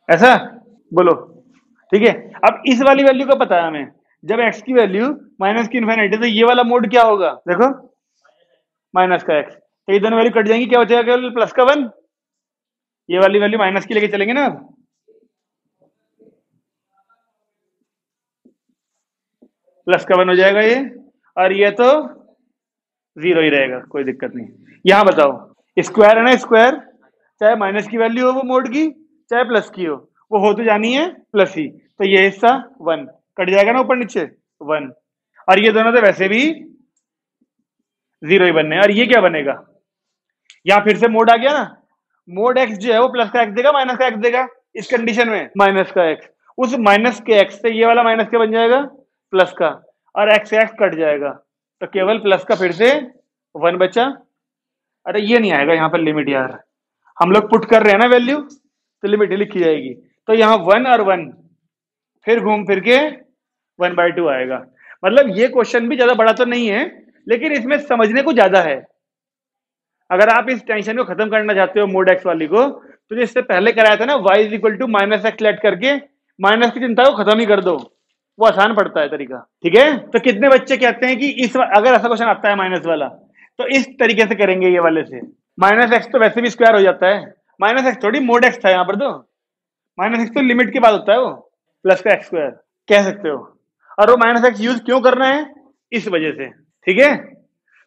ऐसा बोलो, ठीक है। अब इस वाली वैल्यू का पता है हमें, जब एक्स की वैल्यू माइनस की इन्फिनिटी, तो ये वाला मोड क्या होगा देखो, माइनस का एक्स, तो ये दोनों वैल्यू कट जाएंगी, क्या बचेगा केवल प्लस का 1। ये वाली वैल्यू माइनस की लेके चलेंगे ना, प्लस का 1 हो जाएगा ये, और ये तो जीरो ही रहेगा, कोई दिक्कत नहीं। यहाँ बताओ, स्क्वायर है ना, स्क्वायर चाहे माइनस की वैल्यू हो वो मोड की, चाहे प्लस की हो, वो हो तो जानी है प्लस ही। तो ये हिस्सा 1 कट जाएगा ना ऊपर नीचे 1, और ये दोनों तो वैसे भी जीरो ही बनने हैं। और ये क्या बनेगा, यहाँ फिर से मोड आ गया ना, मोड एक्स जो है वो प्लस का एक्स देगा माइनस का एक्स देगा, इस कंडीशन में माइनस का एक्स, उस माइनस के एक्स से ये वाला माइनस क्या बन जाएगा, प्लस का, और एक्स एक्स कट जाएगा, तो केवल प्लस का फिर से 1 बचा। अरे ये नहीं आएगा यहाँ पर लिमिट यार, हम लोग पुट कर रहे हैं ना वैल्यू, तो लिमिट लिखी जाएगी। तो यहाँ 1 और 1 फिर घूम फिर के 1/2 आएगा। मतलब ये क्वेश्चन भी ज्यादा बड़ा तो नहीं है, लेकिन इसमें समझने को ज्यादा है। अगर आप इस टेंशन को खत्म करना चाहते हो मोड एक्स वाली को, तो जो इससे पहले कराया था ना y = -x लेट करके, माइनस की चिंता को खत्म ही कर दो, वो आसान पड़ता है तरीका। ठीक है, तो कितने बच्चे कहते हैं कि इस अगर ऐसा क्वेश्चन आता है माइनस वाला, तो इस तरीके से करेंगे ये वाले से। -x तो वैसे भी स्क्वायर हो जाता है, -x थोड़ी मोड एक्स था यहाँ पर, तो -x तो लिमिट के बाद होता है, वो प्लस का x² कह सकते हो। और वो -x यूज क्यों करना है, इस वजह से। ठीक है,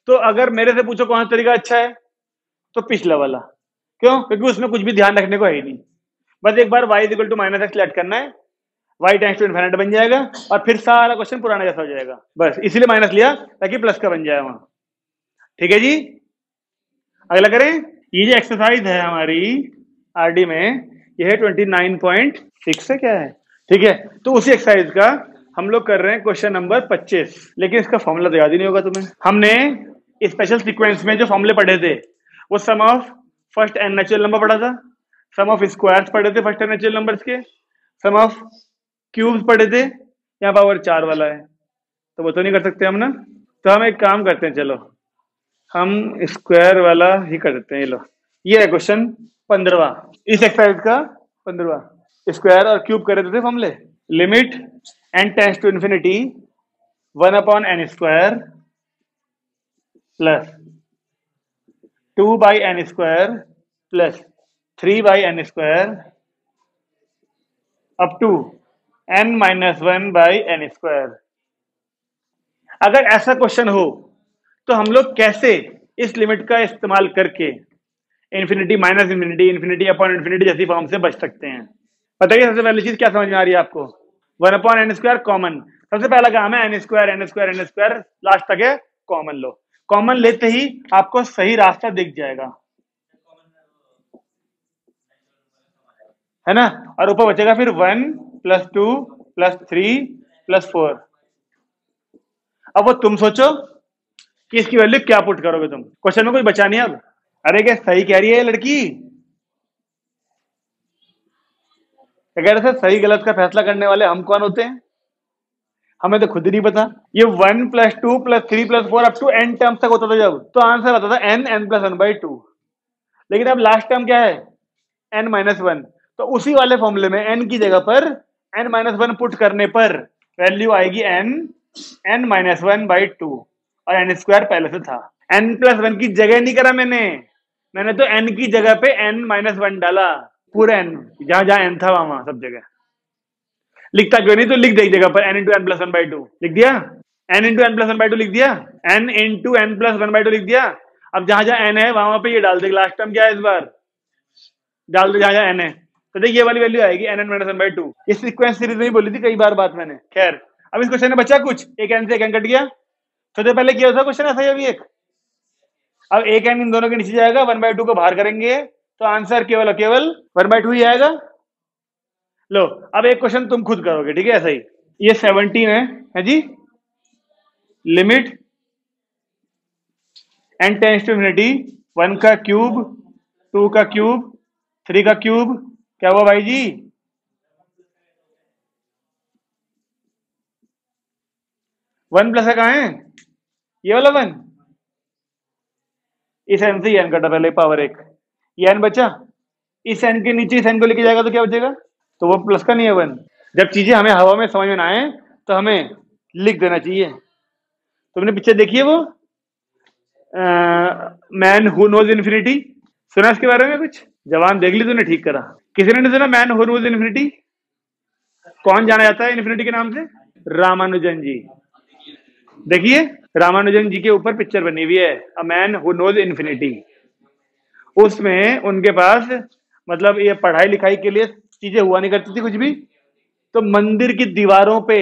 तो अगर मेरे से पूछो कौन सा तरीका अच्छा है, तो पिछला वाला। क्यों, क्योंकि उसमें कुछ भी ध्यान रखने को है ही नहीं, बस एक बार y = -x लेट करना है, y टेंड्स टू इन्फिनिटी बन जाएगा, और फिर सारा क्वेश्चन पुराना जैसा हो जाएगा। बस इसीलिए माइनस लिया ताकि प्लस का बन जाए वहां। ठीक है जी, अगला करें। ये जो एक्सरसाइज है हमारी आरडी में, ये है 29.6 है, क्या है। ठीक है, तो उसी एक्सरसाइज का हम लोग कर रहे हैं क्वेश्चन नंबर 25, लेकिन इसका फॉर्मूला तो याद ही नहीं होगा तुम्हें। हमने स्पेशल सीक्वेंस में जो फॉर्मूले पढ़े थे, वो sum of first n natural number पढ़ा था, सम ऑफ स्क्वायर्स पढ़े थे फर्स्ट एन नेचुरल नंबर्स के, सम ऑफ क्यूब्स पढ़े थे, यहाँ पावर 4 वाला है, तो वो तो नहीं कर सकते हम ना। तो हम एक काम करते हैं, चलो हम स्क्वायर वाला ही कर देते हैं। ये लो, ये है क्वेश्चन 15वां, इस एक्सरसाइज का 15वां। स्क्वायर और क्यूब करे थे फॉर्मूले, limit n tends to infinity 1/n² plus 2/n² plus 3/n² up to n-1/n²। अगर ऐसा क्वेश्चन हो तो हम लोग कैसे इस लिमिट का इस्तेमाल करके infinity, minus infinity, infinity upon infinity जैसी फॉर्म से बच सकते हैं। बताइए सबसे पहली चीज क्या समझ में आ रही है आपको, 1/n² कॉमन। सबसे पहला काम है n² लास्ट तक है, कॉमन लो। कॉमन लेते ही आपको सही रास्ता दिख जाएगा, है ना। और ऊपर बचेगा फिर 1 + 2 + 3 + 4। अब वो तुम सोचो कि इसकी वैल्यू क्या पुट करोगे तुम, क्वेश्चन में कुछ बचा नहीं अब। अरे क्या सही कह रही है ये लड़की, अगर ऐसा सही गलत का फैसला करने वाले हम कौन होते हैं, हमें तो खुद ही नहीं पता। ये 1 + 2 + 3 + 4 अप टू n टर्म्स तक होता था जब, तो आंसर आता था n+1/2। लेकिन अब लास्ट टर्म क्या है, n-1, तो उसी वाले फॉर्मूले में n की जगह पर n-1 पुट करने पर वैल्यू आएगी n-1/2, और n² पहले से था। n+1 की जगह नहीं करा मैंने तो n की जगह पे n-1 डाला, पूरा n, जहां जहां n था वहां सब जगह। लिखता क्यों नहीं, तो लिख दे एक जगह पर n × n+1/2 लिख दिया, n × n+1/2 लिख दिया, n × n+1/2 लिख दिया। अब जहां जहां n है वहां पे ये डाल दे, लास्ट टर्म क्या है इस बार डाल दे जहां जहां n है, तो देख ये वाली वैल्यू आएगी n-1/2। इस सीक्वेंस सीरीज में ही बोली थी कई बार बात मैंने। खैर, अब इस क्वेश्चन में बचा कुछ, एक n से एक n कट गया। सबसे पहले किया था क्वेश्चन ऐसा ही अभी एक, अब एक n इन दोनों के नीचे जाएगा, 1/2 को बाहर करेंगे तो आंसर केवल और केवल 1/2 ही आएगा। लो अब एक क्वेश्चन तुम खुद करोगे, ठीक है, ऐसा ही। ये 17 है जी, limit n tends to infinity 1 का क्यूब, 2 का क्यूब, 3 का क्यूब, क्या हुआ भाई जी, 1 प्लस है, कहाँ है ये वाला 1, इस n से n कटा पहले पावर 1, ये n बचा, इस n के नीचे इस n को लेके जाएगा तो क्या बचेगा, तो वो प्लस का नहीं है 1। जब चीजें हमें हवा में समझ में ना आए तो हमें लिख देना चाहिए। तुमने पिक्चर देखी है वो मैन हु नोज इन्फिनिटी, सुना इसके बारे में कुछ, जवान देख ली तूने, ठीक करा। किसी ने नहीं सुना मैन हु नोज इन्फिनिटी, कौन जाना जाता है इन्फिनिटी के नाम से, रामानुजन जी। देखिए रामानुजन जी के ऊपर पिक्चर बनी हुई है, a man who knows infinity. उसमें उनके पास मतलब ये पढ़ाई लिखाई के लिए चीजें हुआ नहीं करती थी कुछ भी, तो मंदिर की दीवारों पे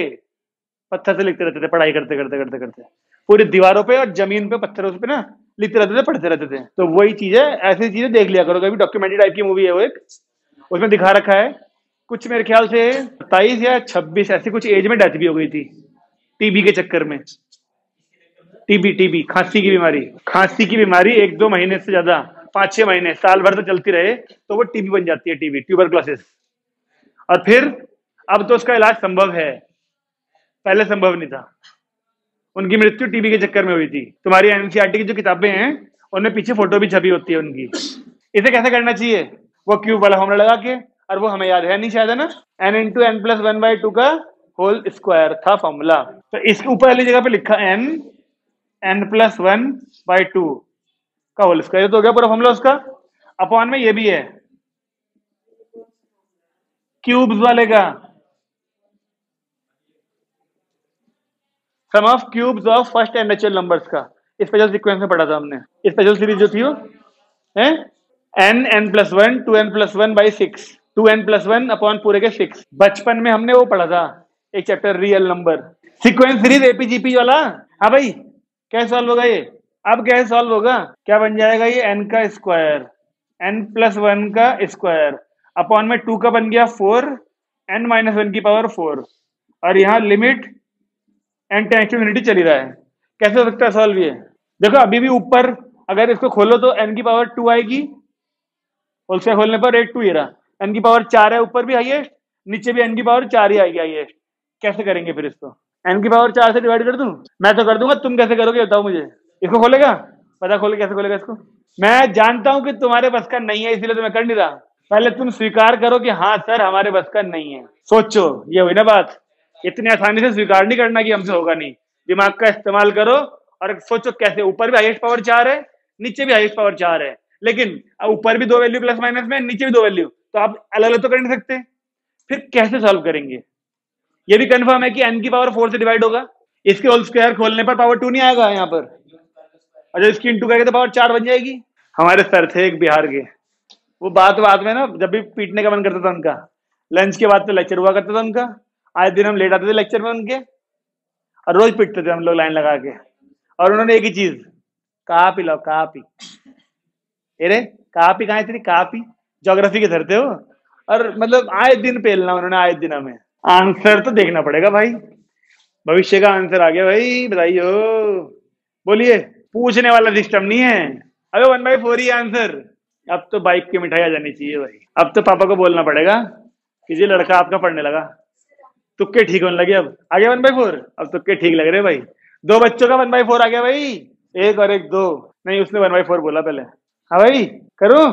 पत्थर से लिखते रहते थे, पढ़ाई करते करते करते करते पूरी दीवारों पे और जमीन पे पत्थरों पे ना लिखते रहते थे, पढ़ते रहते थे। तो वही चीजें, ऐसी चीजें देख लिया करो कभी, डॉक्यूमेंट्री टाइप की मूवी है वो एक, उसमें दिखा रखा है कुछ मेरे ख्याल से 27 या 26 ऐसी कुछ एज में डेथ भी हो गई थी टीबी के चक्कर में। टीबी खांसी की बीमारी, खांसी की बीमारी 1-2 महीने से ज्यादा 5-6 महीने साल भर तो चलती रहे तो वो टीबी बन जाती है, टीबी ट्यूबरक्लोसिस। और फिर अब तो उसका इलाज संभव है, पहले संभव नहीं था। उनकी मृत्यु टीबी के चक्कर में हुई थी। तुम्हारी एनसीईआरटी की जो किताबें हैं उनमें पीछे फोटो भी छपी होती है उनकी। इसे कैसे करना चाहिए, वो क्यूब वाला फॉर्मूला लगा के, और वो हमें याद है नहीं शायद, है ना, n इंटू एन प्लस 1/2 का होल स्क्वायर था फॉर्मूला। तो इसके ऊपर वाली जगह पे लिखा n प्लस 1/2 का होल स्क्वायर, तो हो गया पूरा फॉर्मूला उसका। अपॉन में ये भी है क्यूब्स वाले का, sum of cubes of first and natural numbers का, स्पेशल सीक्वेंस में पढ़ा था हमने, स्पेशल सीरीज जो थी वो है n+1 2n+1/6 2n+1 अपॉन पूरे के 6। बचपन में हमने वो पढ़ा था एक chapter real number, sequence series AP GP वाला। हाँ भाई, कैसे सॉल्व होगा ये, अब कैसे सॉल्व होगा, क्या बन जाएगा ये, n का स्क्वायर, n+1 का स्क्वायर अपॉन में 2 का बन गया 4, n-1 की पावर 4, और यहाँ limit n tends to infinity चली रहा है। कैसे हो सकता है सॉल्व ये, देखो अभी भी ऊपर अगर इसको खोलो तो n की पावर 2 आएगी, होल स्क्वायर खोलने पर रेट 2 ही रहा, n की पावर 4 है ऊपर भी हाईएस्ट, नीचे भी n की पावर 4 ही आएगी हाईएस्ट। कैसे करेंगे फिर इसको, n की पावर 4 से डिवाइड कर दूं, मैं तो कर दूंगा, तुम कैसे करोगे बताओ मुझे। इसको खोलेगा, पता खोले कैसे खोलेगा इसको, मैं जानता हूं कि तुम्हारे बस का नहीं है इसलिए तो मैं कर नहीं रहा, पहले तुम स्वीकार करो कि हाँ सर हमारे बस का नहीं है। सोचो, ये हुई ना बात, इतनी आसानी से स्वीकार नहीं करना कि हमसे होगा नहीं, दिमाग का इस्तेमाल करो और सोचो कैसे, ऊपर भी हाईएस्ट पावर 4 है, नीचे भी हाईएस्ट पावर 4 है, लेकिन ऊपर भी 2 वैल्यू प्लस माइनस में, नीचे भी 2 वैल्यू, तो आप अलग अलग तो कर नहीं सकते, फिर कैसे सॉल्व करेंगे। ये भी कंफर्म है कि n की पावर 4 से डिवाइड होगा, इसके होल स्क्वायर खोलने पर पावर 2 नहीं आएगा यहाँ पर, और जब इसकी इंटू करेंगे तो पावर 4 बन जाएगी। हमारे सर थे एक बिहार के, वो बात में ना जब भी पीटने का मन करता था उनका, लंच के बाद तो लेक्चर हुआ करता था उनका, आज दिन हम लेट आते थे लेक्चर में उनके, और रोज पीटते थे हम लोग लाइन लगा के, और उन्होंने एक ही चीज, कहा पी लो कहा पी, अरे कहा पी कहाँ थी, कहा पी ज्योग्राफी के धरते हो, और मतलब आए दिन पेलना उन्होंने, आए दिन हमें आंसर तो देखना पड़ेगा भाई, भविष्य का आंसर आ गया भाई, बताइयो बोलिए, पूछने वाला सिस्टम नहीं है, अबे 1/4 ही आंसर। अब तो बाइक की मिठाई आ जानी चाहिए भाई, अब तो पापा को बोलना पड़ेगा कि जी लड़का आपका पढ़ने लगा, तुक्के ठीक होने लगे, अब आ गया 1/4, अब तुक्के ठीक लग रहे भाई, 2 बच्चों का 1/4 आ गया भाई, 1 और 1 2, नहीं उसने 1/4 बोला पहले। हाँ भाई करूं,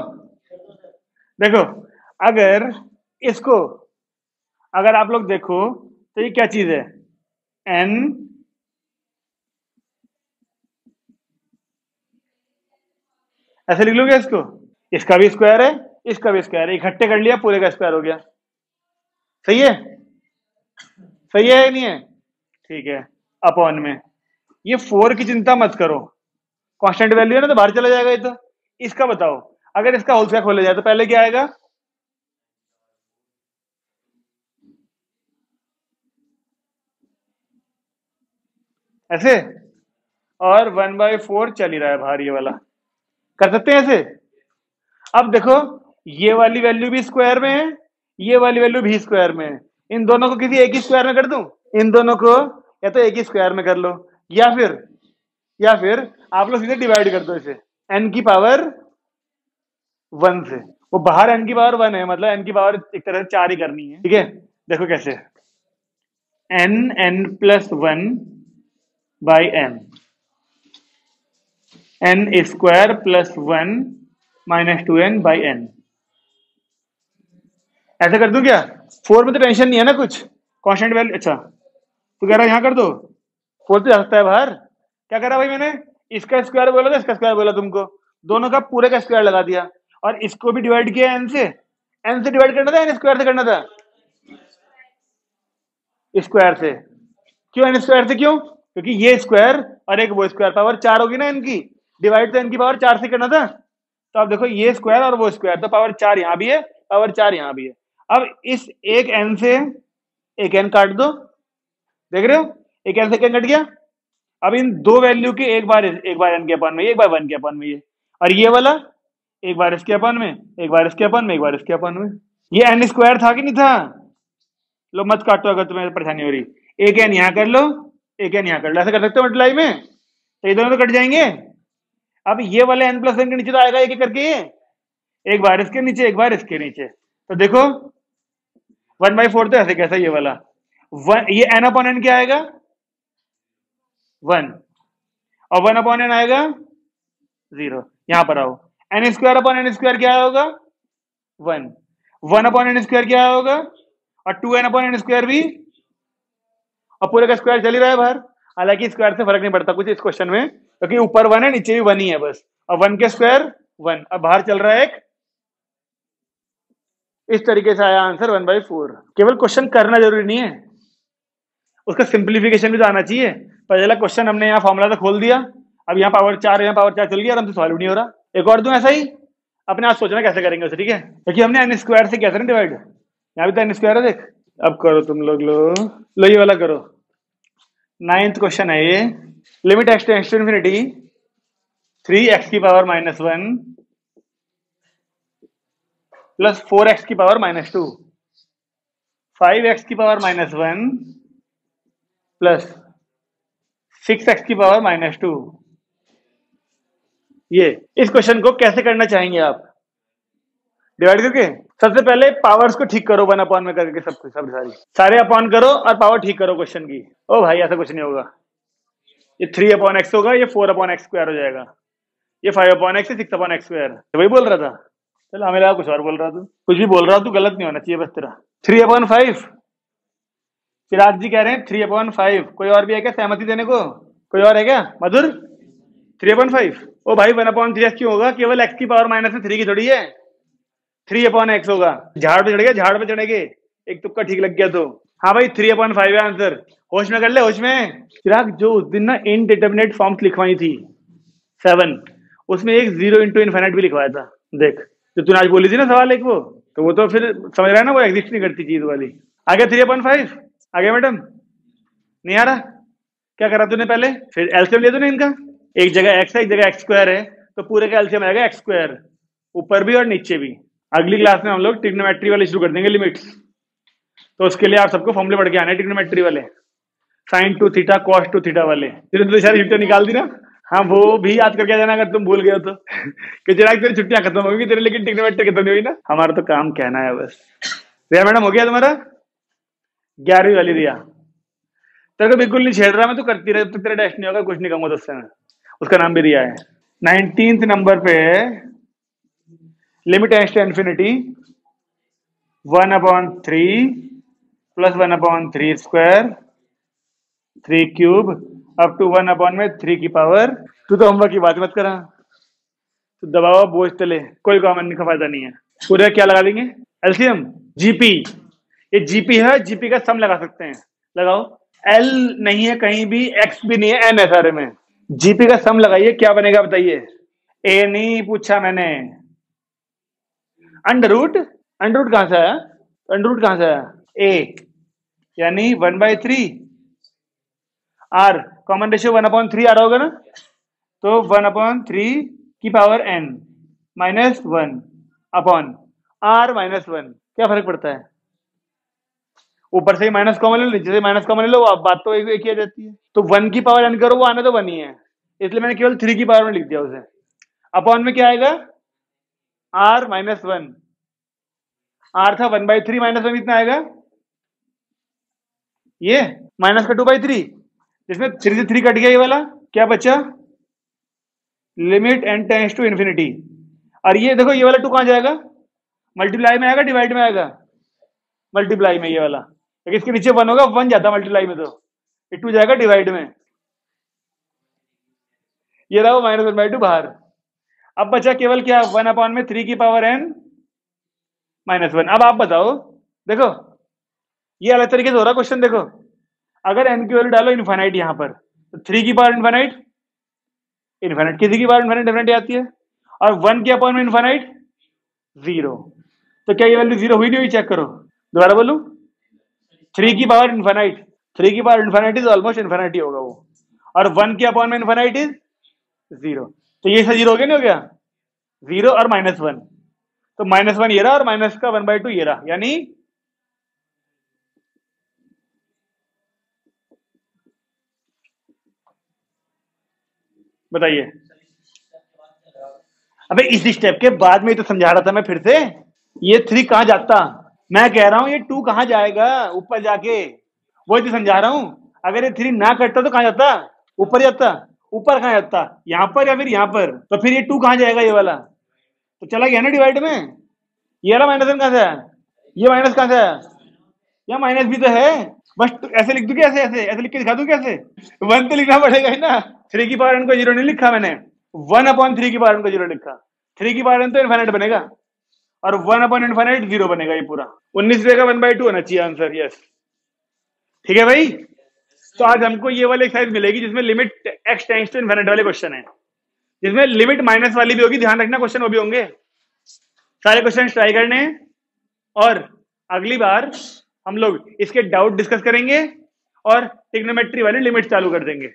देखो अगर इसको, अगर आप लोग देखो तो ये क्या चीज है, n ऐसे लिख लोगे इसको, इसका भी स्क्वायर है, इसका भी स्क्वायर है, इकट्ठे कर लिया, पूरे का स्क्वायर हो गया, सही है, सही है या नहीं है, ठीक है। अपॉन में ये 4 की चिंता मत करो, कांस्टेंट वैल्यू है ना तो बाहर चला जाएगा ये तो। इसका बताओ, अगर इसका होल स्क्वायर खोला जाए तो पहले क्या आएगा, ऐसे, और 1/4 चल ही रहा है बाहर ये वाला, कर सकते हैं ऐसे। अब देखो ये वाली वैल्यू भी स्क्वायर में है, ये वाली वैल्यू भी स्क्वायर में है, इन दोनों को किसी एक ही स्क्वायर में कर दूं, इन दोनों को या तो एक ही स्क्वायर में कर लो, या फिर आप लोग सीधे डिवाइड कर दो इसे n की पावर 1 से, वो बाहर n की पावर 1 है, मतलब n की पावर एक तरह से 4 ही करनी है, ठीक है। देखो कैसे, n+1 by n, n square plus 1 minus 2n by n, ऐसे कर दूं क्या, 4 में तो टेंशन नहीं है ना कुछ, कांस्टेंट वैल्यू, अच्छा तो कह रहा है यहां कर दो, 4 तो जा सकता है बाहर, क्या करा भाई मैंने, इसका स्क्वायर बोला था, इसका स्क्वायर बोला तुमको, दोनों का पूरे का स्क्वायर लगा दिया, और इसको भी डिवाइड किया n से डिवाइड करना था, n स्क्वायर से करना था, स्क्वायर से, क्यों n स्क्वायर से, क्यों, क्योंकि ये स्क्वायर और एक वो स्क्वायर, पावर 4 होगी ना इनकी, डिवाइड तो इनकी पावर 4 से करना था। तो अब देखो ये स्क्वायर और वो स्क्वायर, तो पावर 4 यहाँ भी है, पावर 4 यहाँ भी है। अब इस एक एन से एक एन काट दो, देख रहे हो, एक एन से एक एन कट गया। अब इन दो वैल्यू के एक बार एन के अपन में, एक बार वन के अपन में ये, और ये वाला एक बार इसके अपन में, एक बार इसके अपन में, एक बार इसके अपन में। ये एन स्क्वायर था कि नहीं था? लो मत काटो अगर तुम्हें परेशानी हो रही, एक एन यहाँ कर लो, एक एन यहाँ कर लो, ऐसा कर सकते हो मल्टीप्लाई में, तो ये दोनों तो कट जाएंगे। अब ये वाले एन प्लस एन के नीचे तो आएगा एक एक करके, एक बार इसके नीचे, एक बार इसके नीचे। तो देखो 1/4 तो ऐसे कैसा ये वाला ये एन अपॉन एन क्या आएगा 1, और 1 अपॉन एन आएगा 0। यहां पर आओ, n square upon n square क्या होगा 1, 1 अपॉन एन स्क्वायर क्या होगा, और 2n अपॉन एन स्क्वायर भी, और पूरे का स्क्वायर चल ही रहा है बाहर। हालांकि स्क्वायर से फर्क नहीं पड़ता कुछ इस क्वेश्चन में, क्योंकि ऊपर 1 है नीचे भी 1 ही है बस, और 1 के स्क्वायर 1। अब बाहर चल रहा है एक, इस तरीके से आया आंसर 1/4। केवल क्वेश्चन करना जरूरी नहीं है, उसका सिंप्लीफिकेशन भी तो आना चाहिए। पहला क्वेश्चन हमने यहाँ फॉर्मूला तो खोल दिया, अब यहाँ पावर 4, यहाँ पावर 4 चल गया, आराम से सॉल्व नहीं हो रहा। एक और दूं ऐसा ही, अपने आप सोचना कैसे करेंगे उसे, ठीक है, क्योंकि हमने एन स्क्वायर से किया था ना डिवाइड, यहाँ भी तो एन स्क्वायर है देख। अब करो तुम लोग, लो ये वाला करो, 9th क्वेश्चन है ये। Limit x tends to infinity 3x की पावर -1 प्लस 4x की पावर -2, 5x की पावर -1 प्लस 6x की पावर -2। ये इस क्वेश्चन को कैसे करना चाहेंगे आप, डिवाइड करके। सबसे पहले पावर्स को ठीक करो, 1 अपॉन में करके सब सारे अपॉन करो और पावर ठीक करो क्वेश्चन की। ओ भाई ऐसा कुछ नहीं होगा, ये 3/x होगा, ये 4/x स्क्वायर हो जाएगा, ये 5/x, 6/x स्क्वायर। तो वही बोल रहा था, चलो हमें लगा कुछ और बोल रहा तू, कुछ भी बोल रहा तू गलत नहीं होना चाहिए बस तेरा। 3/5, चिराग जी कह रहे हैं 3/5। कोई और भी है क्या सहमति देने को, कोई और है क्या मधुर? 3/5। ओ भाई 1/3 क्यों होगा, केवल x की पावर -3 की थोड़ी है, 3/x होगा। झाड़ पे चढ़ गए, झाड़ पे चढ़ेगे, एक तुक्का ठीक लग गया तो। हाँ भाई 3/5 है आंसर, होश में कर ले, होश में। चिराग जो उस दिन ना इनडिटरमिनेट फॉर्म्स लिखवाई थी 7, उसमें एक 0 × इन्फिनिट भी लिखवाया था, देख जो तूने आज बोली थी ना सवाल एक वो, तो वो तो फिर समझ रहा है ना, वो एग्जिस्ट नहीं करती चीज वाली। आ गया 3/5, आ गया मैडम, नहीं आ रहा? क्या करा तूने पहले, फिर एलसीएम ले तूने इनका, एक जगह x है एक जगह x² है, तो पूरे का एलसीएम आएगा x², ऊपर भी और नीचे भी। अगली क्लास में हम लोग ट्रिग्नोमेट्री वाले शुरू कर देंगे लिमिट्स, तो उसके लिए आप सबको फॉर्मूले पढ़ के आने ट्रिग्नोमेट्री वाले, sin 2 थीटा cos 2 थीटा वाले। तो सारी छुट्टियां निकाल दी ना, हाँ वो भी याद करके जाना अगर तुम भूल गए हो तो कि चिराग तेरी छुट्टियां खत्म होगी तेरे, लेकिन ट्रिग्नोमेट्री खत्म नहीं हुई ना। हमारा तो काम कहना है बस। रिया मैडम हो गया तुम्हारा 11वीं वाली रिया, तेरे को बिल्कुल नहीं छेड़ रहा मैं, तो करती रहे तो तेरा टेस्ट नहीं होगा, कुछ नहीं कहूंगा तो उससे मैं, उसका नाम भी रिया है। 19th नंबर पे limit tends to infinity 1/3 plus 1/3 square 3 cube up to 1/3 की पावर। तू तो होमवर्क की बात मत करा, तो दबाओ बोझ तले, कोई कॉमन का फायदा नहीं है। पूरे क्या लगा लेंगे एलसीएम, जीपी, ये जीपी है, जीपी का सम लगा सकते हैं, लगाओ। एल नहीं है कहीं भी, एक्स भी नहीं है, एन है सारे में, जीपी का सम लगाइए, क्या बनेगा बताइए। ए नहीं पूछा मैंने, अंडर रूट कहां से आया, अंडर रूट कहां से आया, ए यानी 1/3, आर कॉमन रेशियो 1/3 आ रहा होगा ना, तो 1/3 की पावर n -1 अपॉन r -1, क्या फर्क पड़ता है, ऊपर से ही माइनस कॉमन ले लो, नीचे से माइनस कॉमन ले लो, अब बात तो एक ही आ जाती है। तो 1 की पावर n करो, वो आने तो 1 ही है, इसलिए मैंने केवल 3 की पावर में लिख दिया उसे। अपॉन में क्या आएगा r -1, r था 1/3 -1 कितना आएगा, ये माइनस का 2/3, जिसमें 3 से 3 कट गया, ये वाला क्या बचा, limit n tends to infinity. और ये देखो ये वाला 2 कहां जाएगा, मल्टीप्लाई में आएगा डिवाइड में आएगा, मल्टीप्लाई में ये वाला, इसके नीचे 1 होगा, 1 जाता मल्टीप्लाई में, तो ये 2 जाएगा डिवाइड में, ये रहा -1/2 बाहर। अब बचा केवल क्या 1/3 की पावर n -1। अब आप बताओ, देखो ये अलग तरीके से हो रहा क्वेश्चन, देखो अगर n की वैल्यू डालो इनफाइनाइट यहां पर, तो 3 की पावर इनफाइनाइट इनफाइनाइट, किसी की पावर इनफाइनाइट डेफिनेटली आती है, और 1 की पावर में इनफाइनाइट 0। तो क्या ये वैल्यू 0 हुई नहीं हुई, चेक करो। दोबारा बोलूं, 3 की पावर इनफाइनाइट, 3 की power infinite is almost infinite ही होगा वो, और 1 की अपॉन में इनफाइनाइट इज 0। तो ये 0 हो गया, नहीं हो गया, 0 और -1, तो -1 ये रहा और माइनस का 1/2 ये रहा, यानी बताइए। अबे इस स्टेप के बाद में तो समझा रहा था मैं, फिर से ये 3 कहां जाता, मैं कह रहा हूं ये 2 कहां जाएगा ऊपर जाके, वही तो समझा रहा हूं। अगर ये 3 ना कटता तो कहां जाता, ऊपर जाता, ऊपर कहां जाता, यहां पर या फिर यहां पर, तो फिर ये 2 कहां जाएगा, ये वाला तो चला गया ना डिवाइड में। ये वाला -1 कहां से आया, ये माइनस कहां से आया, यहाँ माइनस भी तो है, बस ऐसे लिख दूं, कैसे ऐसे ऐसे लिख के दिखा दूं, कैसे 1 तो लिखना पड़ेगा ही ना। 3 की पावर n को 0 नहीं लिखा मैंने, 1/3 की पावर n को 0 लिखा। 3 की पावर n तो इनफाइनाइट बनेगा, और 1/इनफाइनाइट 0 बनेगा ये पूरा। 19 का 1/2 होना चाहिए आंसर, यस। ठीक है भाई, तो आज हमको ये वाली एक्सरसाइज मिलेगी जिसमें limit x tends to infinite वाले क्वेश्चन है, जिसमें लिमिट माइनस वाली भी होगी, ध्यान रखना क्वेश्चन वो भी होंगे। सारे क्वेश्चन ट्राई करने हैं, और अगली बार हम लोग इसके डाउट डिस्कस करेंगे और ट्रिग्नोमेट्री वाली लिमिट चालू कर देंगे।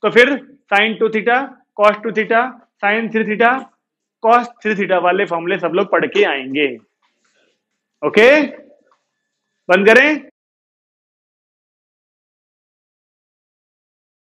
तो फिर sin 2 theta, cos 2 theta, sin 3 theta, cos 3 theta वाले फॉर्मूले सब लोग पढ़ के आएंगे। ओके, बंद करें।